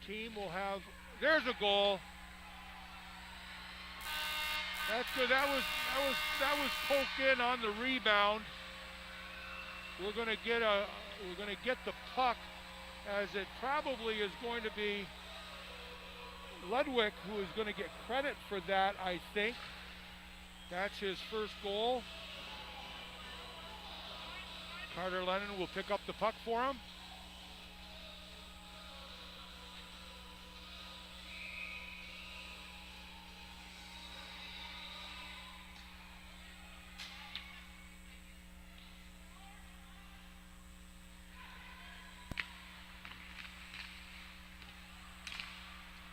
team will have. There's a goal. That's good. That was poked in on the rebound. We're going to get the puck, as it probably is going to be Ludwig who is going to get credit for that, I think. That's his first goal. Carter Lennon will pick up the puck for him.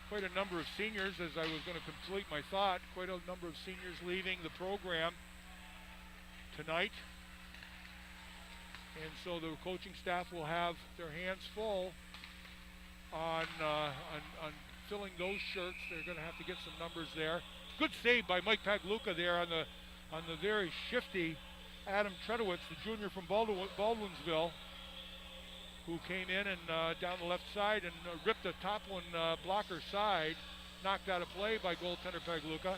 Quite a number of seniors, as I was going to complete my thought, quite a number of seniors leaving the program tonight. And so the coaching staff will have their hands full on filling those shirts. They're going to have to get some numbers there. Good save by Mike Pagluka there on the very shifty Adam Tredowitz, the junior from Baldwinsville, who came in and down the left side and ripped the top one blocker side, knocked out of play by goaltender Pagluka.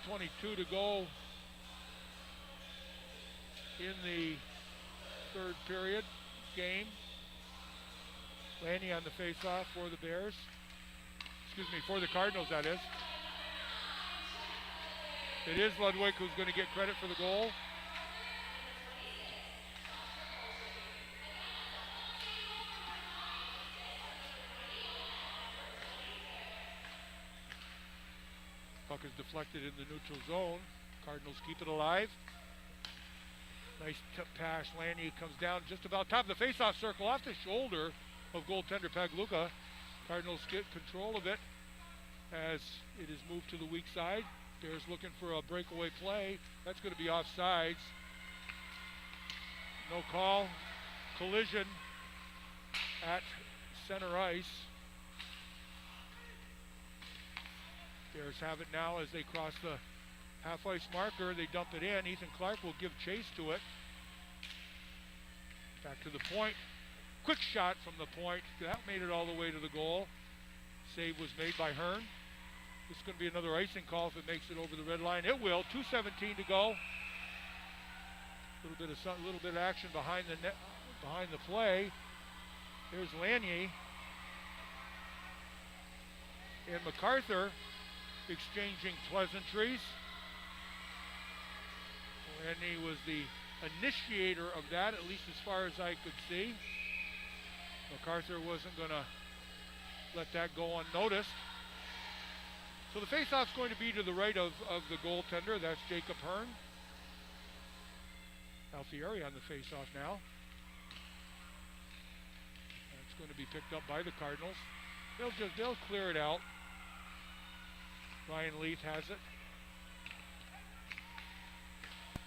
3:22 to go in the third period game. Lanny on the face-off for the Bears. Excuse me, for the Cardinals, that is. It is Ludwig who's going to get credit for the goal. Puck is deflected in the neutral zone. Cardinals keep it alive. Nice tip pass. Lanny comes down just about top of the face-off circle off the shoulder of goaltender Pagluka. Cardinals get control of it as it is moved to the weak side. Bears looking for a breakaway play. That's going to be offsides. No call. Collision at center ice. Bears have it now as they cross the half-ice marker. They dump it in. Ethan Clark will give chase to it. Back to the point. Quick shot from the point. That made it all the way to the goal. Save was made by Hearn. This is going to be another icing call if it makes it over the red line. It will. 2:17 to go. A little bit of action behind the net, behind the play. There's Lanier and MacArthur exchanging pleasantries. Lanier was the initiator of that, at least as far as I could see. MacArthur wasn't going to let that go unnoticed. So the face-off's going to be to the right of the goaltender. That's Jacob Hearn. Alfieri on the face-off now. That's going to be picked up by the Cardinals. They'll clear it out. Ryan Leith has it.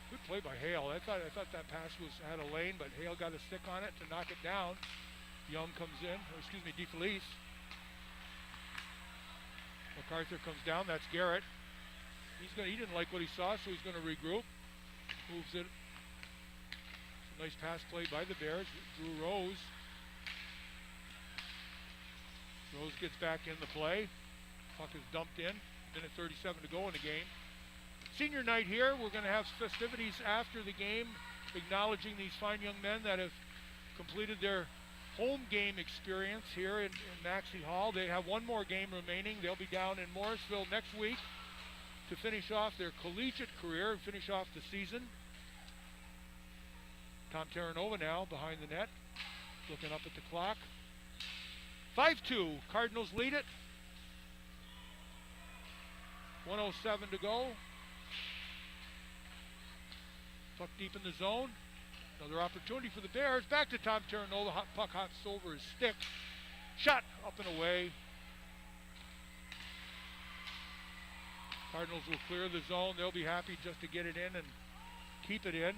Good play by Hale. I thought that pass had a lane, but Hale got a stick on it to knock it down. Young comes in, DeFelice. MacArthur comes down. That's Garrett. He didn't like what he saw, so he's going to regroup. Moves it. It's a nice pass play by the Bears. Drew Rose. Rose gets back in the play. Puck is dumped in. Minute 37 to go in the game. Senior night here. We're going to have festivities after the game, acknowledging these fine young men that have completed their home game experience here in Maxey Hall. They have one more game remaining. They'll be down in Morrisville next week to finish off their collegiate career and finish off the season. Tom Terranova now behind the net, looking up at the clock. 5-2, Cardinals lead it. 1:07 to go. Puck deep in the zone. Another opportunity for the Bears. Back to Tom Terranova. Puck hops over his stick. Shot up and away. Cardinals will clear the zone. They'll be happy just to get it in and keep it in.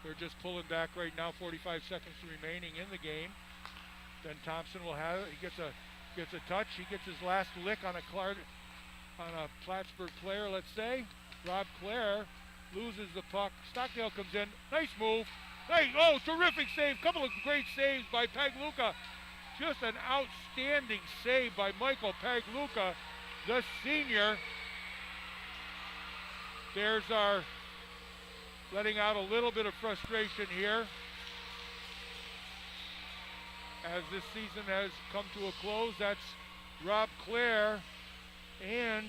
They're just pulling back right now. 45 seconds remaining in the game. Ben Thompson will have it. He gets a touch. He gets his last lick on a Plattsburgh player, let's say. Rob Clare loses the puck. Stockdale comes in. Nice move. Terrific save. Couple of great saves by Pagluka. Just an outstanding save by Michael Pagluka, the senior. Bears are letting out a little bit of frustration here as this season has come to a close. That's Rob Clare and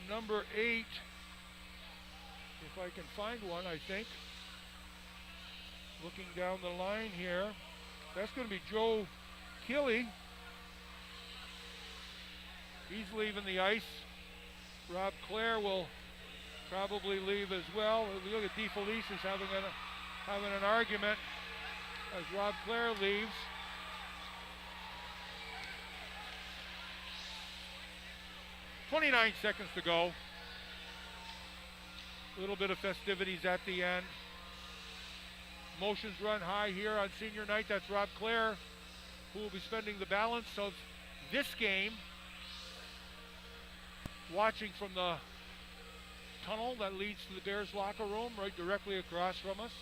number 8. If I can find one, I think. Looking down the line here. That's going to be Joe Killey. He's leaving the ice. Rob Clare will probably leave as well. Look at DeFelice is having an argument as Rob Clare leaves. .29 seconds to go. A little bit of festivities at the end. Emotions run high here on senior night. That's Rob Clare, who will be spending the balance of this game watching from the tunnel that leads to the Bears locker room right directly across from us.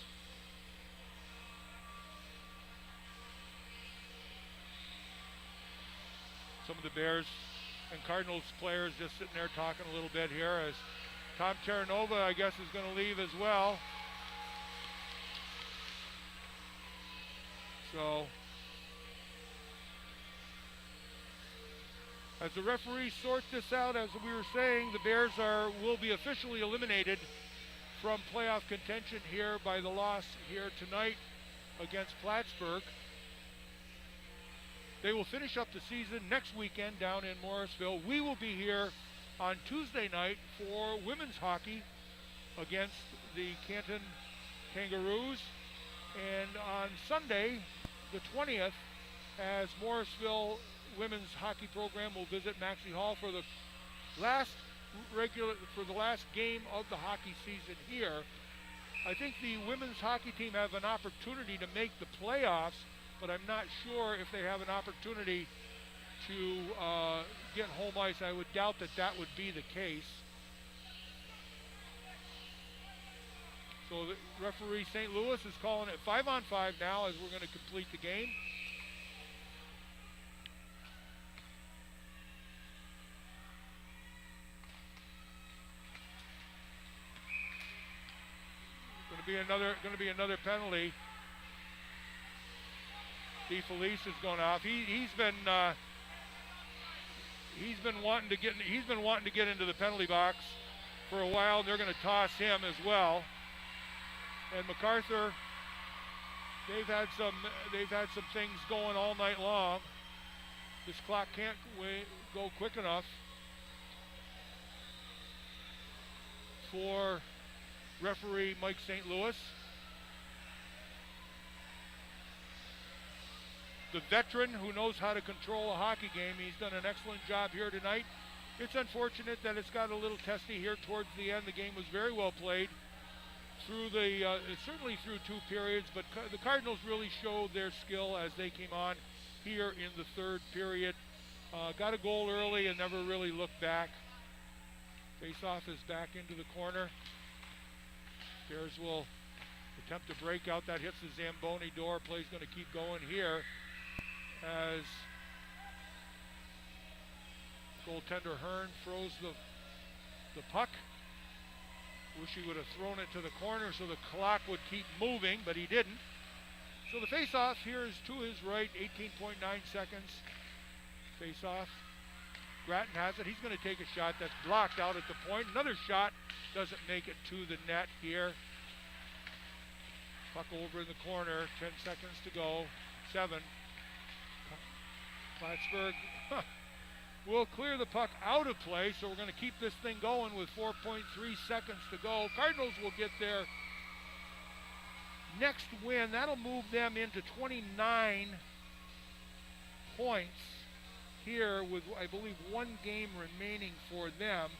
Some of the Bears and Cardinals players just sitting there talking a little bit here as Tom Terranova, I guess, is going to leave as well. So, as the referees sort this out, as we were saying, the Bears will be officially eliminated from playoff contention here by the loss here tonight against Plattsburgh. They will finish up the season next weekend down in Morrisville. We will be here on Tuesday night for women's hockey against the Canton Kangaroos. And on Sunday, the 20th, as Morrisville women's hockey program will visit Maxey Hall for the last game of the hockey season here. I think the women's hockey team have an opportunity to make the playoffs, but I'm not sure if they have an opportunity to get home ice. I would doubt that would be the case. So the referee St. Louis is calling it 5-on-5 now as we're going to complete the game. Going to be another penalty. DeFelice is going off. He's been wanting to get into the penalty box for a while. They're going to toss him as well. And MacArthur, they've had some things going all night long. This clock can't go quick enough for referee Mike St. Louis. The veteran who knows how to control a hockey game. He's done an excellent job here tonight. It's unfortunate that it's got a little testy here towards the end. The game was very well played through certainly through two periods, but the Cardinals really showed their skill as they came on here in the third period. Got a goal early and never really looked back. Face-off is back into the corner. Bears will attempt to break out. That hits the Zamboni door. Play's going to keep going here as goaltender Hearn throws the puck. Wish he would have thrown it to the corner so the clock would keep moving, but he didn't. So the face-off here is to his right, 18.9 seconds. Face-off. Grattan has it. He's going to take a shot that's blocked out at the point. Another shot doesn't make it to the net here. Puck over in the corner. 10 seconds to go. 7. Plattsburgh will clear the puck out of play, so we're going to keep this thing going with 4.3 seconds to go. Cardinals will get their next win. That'll move them into 29 points here with, I believe, one game remaining for them.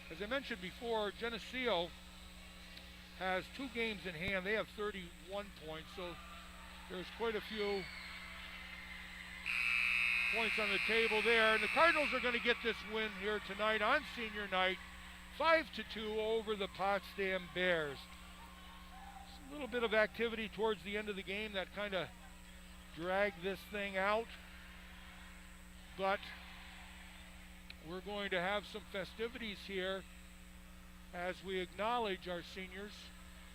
As I mentioned before, Geneseo has 2 games in hand. They have 31 points, so there's quite a few points on the table there. And the Cardinals are going to get this win here tonight on senior night, 5-2 over the Potsdam Bears. Just a little bit of activity towards the end of the game that kind of dragged this thing out. But we're going to have some festivities here as we acknowledge our seniors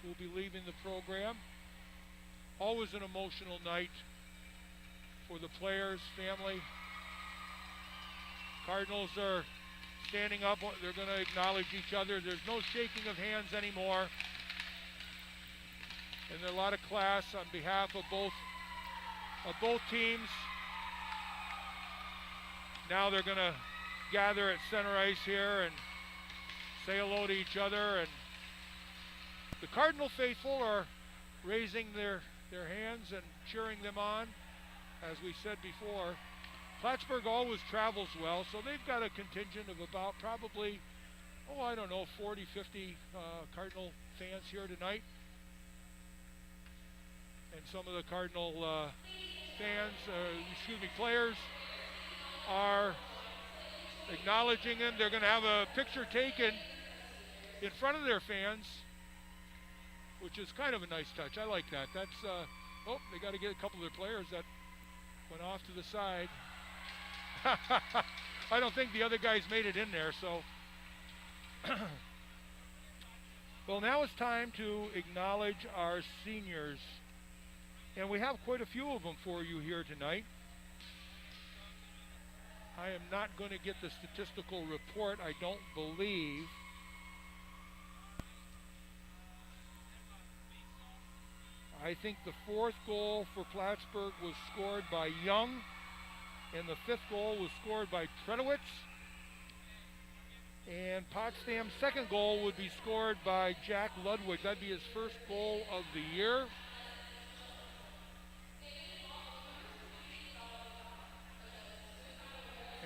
who will be leaving the program. Always an emotional night for the players, family. Cardinals are standing up. They're going to acknowledge each other. There's no shaking of hands anymore. And there's a lot of class on behalf of both teams. Now they're going to gather at center ice here and say hello to each other. And the Cardinal faithful are raising their hands and cheering them on. As we said before, Plattsburgh always travels well, so they've got a contingent of about probably, 40, 50 Cardinal fans here tonight. And some of the Cardinal players are acknowledging him. They're going to have a picture taken in front of their fans, which is kind of a nice touch. I like that. That's, they got to get a couple of their players that went off to the side. I don't think the other guys made it in there, so. Well, now it's time to acknowledge our seniors. And we have quite a few of them for you here tonight. I am not going to get the statistical report, I don't believe. I think the fourth goal for Plattsburgh was scored by Young, and the fifth goal was scored by Tredowitz. And Potsdam's second goal would be scored by Jack Ludwig. That'd be his first goal of the year.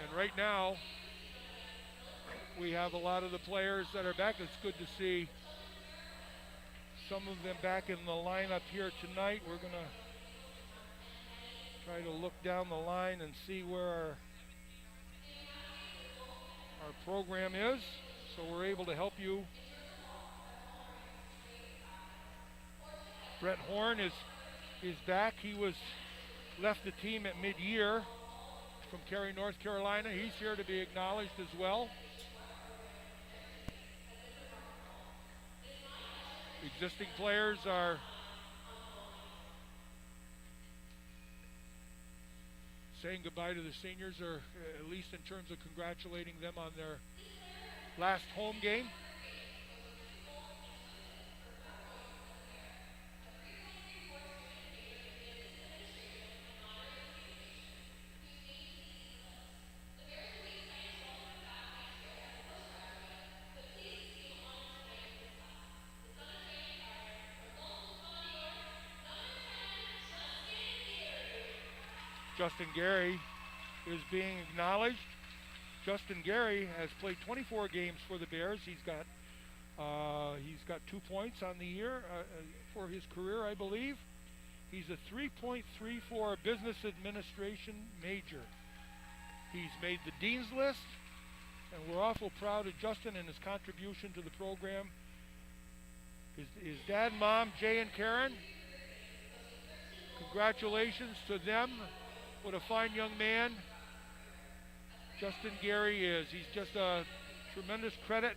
And right now, we have a lot of the players that are back. It's good to see some of them back in the lineup here tonight. We're going to try to look down the line and see where our program is, so we're able to help you. Brett Horn is back. He left the team at mid-year from Cary, North Carolina. He's here to be acknowledged as well. Existing players are saying goodbye to the seniors, or at least in terms of congratulating them on their last home game. Justin Gary is being acknowledged. Justin Gary has played 24 games for the Bears. He's got 2 points on the year for his career, I believe. He's a 3.34 business administration major. He's made the dean's list, and we're awful proud of Justin and his contribution to the program. His dad and mom, Jay and Karen, congratulations to them. What a fine young man Justin Gary is. He's just a tremendous credit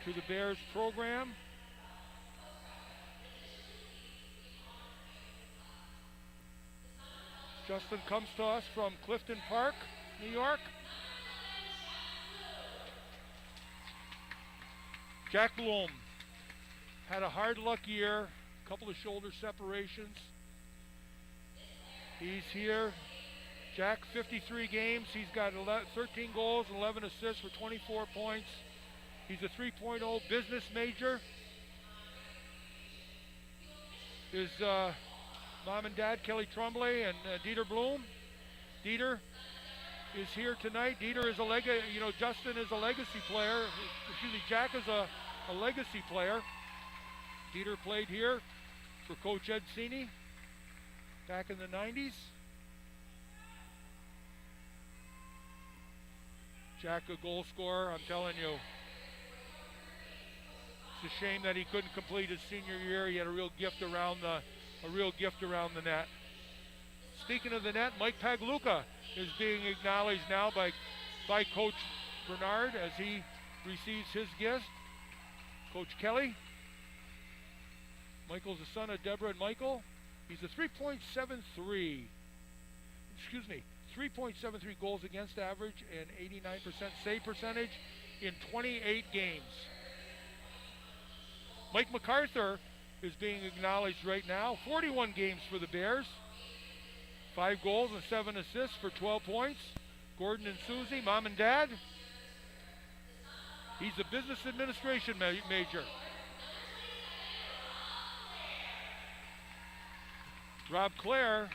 to the Bears program. Justin comes to us from Clifton Park, New York. Jack Bloom had a hard luck year, a couple of shoulder separations. He's here. Jack, 53 games. He's got 13 goals and 11 assists for 24 points. He's a 3.0 business major. His mom and dad, Kelly Tremblay and Dieter Bloom. Dieter is here tonight. Dieter is Justin is a legacy player. Excuse me, Jack is a legacy player. Dieter played here for Coach Ed Cini back in the 90s. Jack, a goal scorer, I'm telling you. It's a shame that he couldn't complete his senior year. He had a real gift around the net. Speaking of the net, Mike Pagluca is being acknowledged now by Coach Bernard as he receives his gift. Coach Kelly. Michael's the son of Deborah and Michael. He's a 3.73 goals against average and 89% save percentage in 28 games. Mike MacArthur is being acknowledged right now. 41 games for the Bears. 5 goals and 7 assists for 12 points. Gordon and Susie, mom and dad. He's a business administration major. Rob Clare,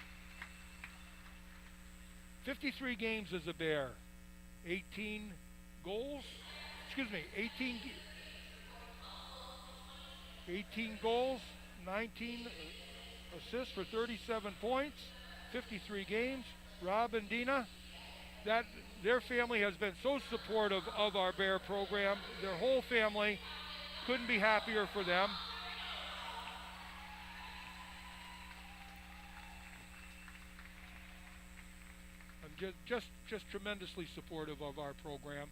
53 games as a Bear, 18 goals, 18 goals, 19 assists for 37 points, 53 games. Rob and Dina, their family has been so supportive of our Bear program. Their whole family, couldn't be happier for them. just tremendously supportive of our program.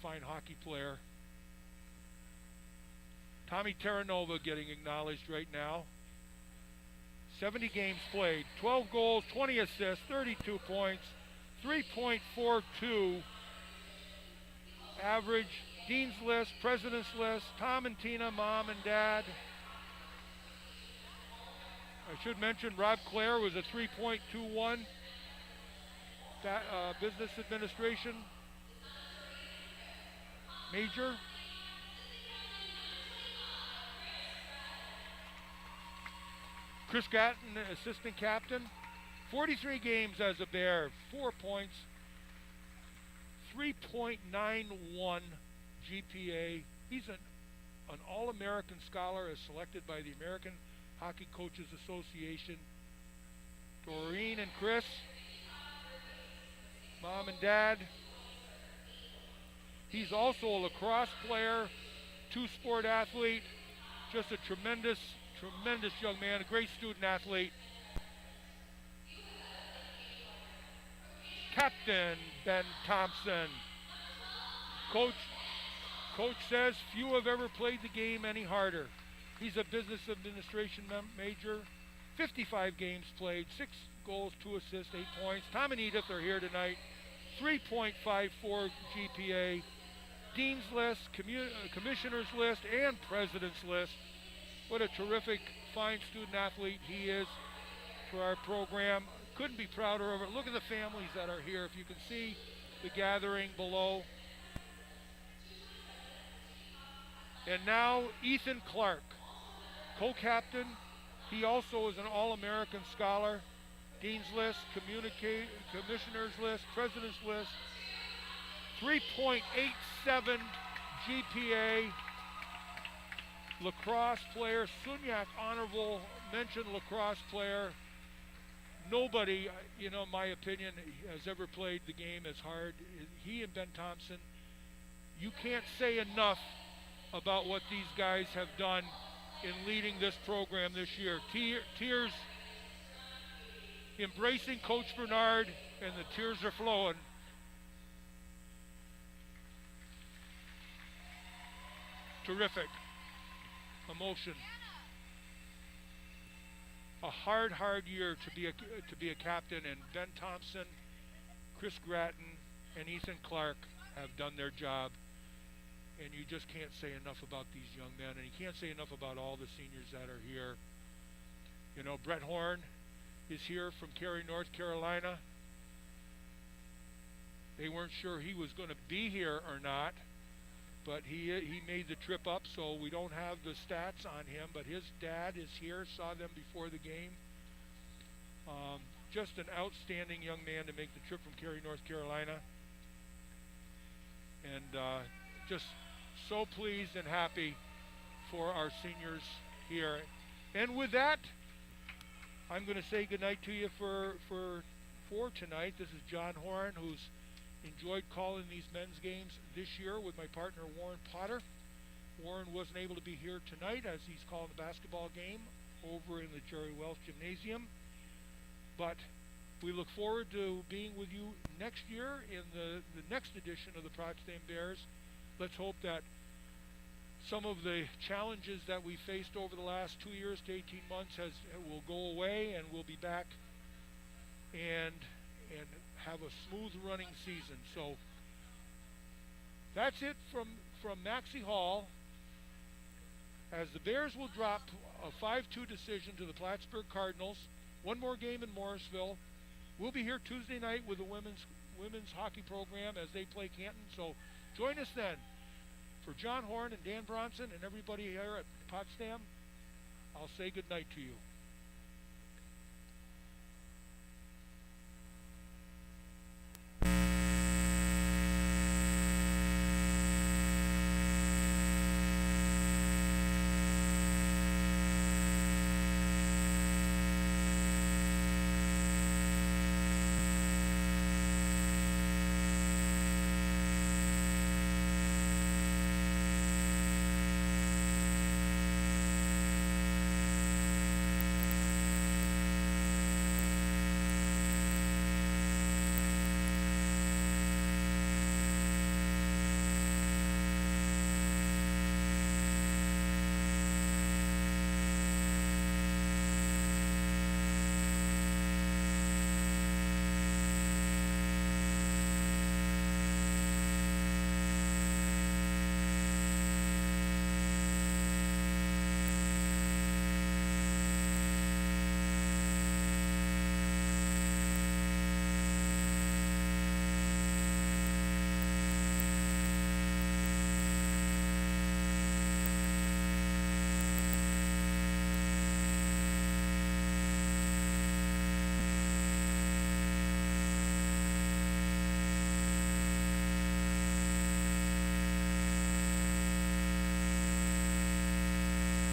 Fine hockey player. Tommy Terranova getting acknowledged right now. 70 games played, 12 goals, 20 assists, 32 points, 3.42 average. Dean's List, President's List, Tom and Tina, Mom and Dad. I should mention Rob Clare was a 3.21 business administration major. Chris Gatton, assistant captain. 43 games as a Bear, 4 points, 3.91 GPA. He's an All-American scholar as selected by the American Hockey Coaches Association. Doreen and Chris, Mom and Dad. He's also a lacrosse player, two-sport athlete, just a tremendous young man, a great student athlete. Captain Ben Thompson. Coach says few have ever played the game any harder. He's a business administration major. 55 games played, 6 goals, 2 assists, 8 points. Tom and Edith are here tonight. 3.54 GPA. Dean's List, Commissioner's List, and President's List. What a terrific, fine student athlete he is for our program. Couldn't be prouder of it. Look at the families that are here. If you can see the gathering below. And now Ethan Clark, co-captain. He also is an All-American scholar. Dean's List, Commissioner's List, President's List. 3.87 GPA. Lacrosse player, Sunyak honorable mention lacrosse player. Nobody, in my opinion, has ever played the game as hard. He and Ben Thompson, you can't say enough about what these guys have done in leading this program this year. Tears embracing Coach Bernard, and the tears are flowing. Terrific emotion. A hard year to be a captain, and Ben Thompson, Chris Gratton, and Ethan Clark have done their job. And you just can't say enough about these young men, and you can't say enough about all the seniors that are here. Brett Horn is here from Cary, North Carolina. They weren't sure he was going to be here or not, but he made the trip up, so we don't have the stats on him, but his dad is here, saw them before the game. Just an outstanding young man to make the trip from Cary, North Carolina. And just so pleased and happy for our seniors here. And with that, I'm going to say goodnight to you for tonight. This is John Horn, who's enjoyed calling these men's games this year with my partner Warren Potter. Warren wasn't able to be here tonight as he's calling the basketball game over in the Jerry Welch Gymnasium. But we look forward to being with you next year in the next edition of the Potsdam Bears. Let's hope that some of the challenges that we faced over the last 2 years to 18 months will go away, and we'll be back and have a smooth running season. So that's it from Maxey Hall, as the Bears will drop a 5-2 decision to the Plattsburgh Cardinals. One more game in Morrisville. We'll be here Tuesday night with the women's hockey program as they play Canton. So join us then. For John Horn and Dan Bronson and everybody here at Potsdam, I'll say goodnight to you.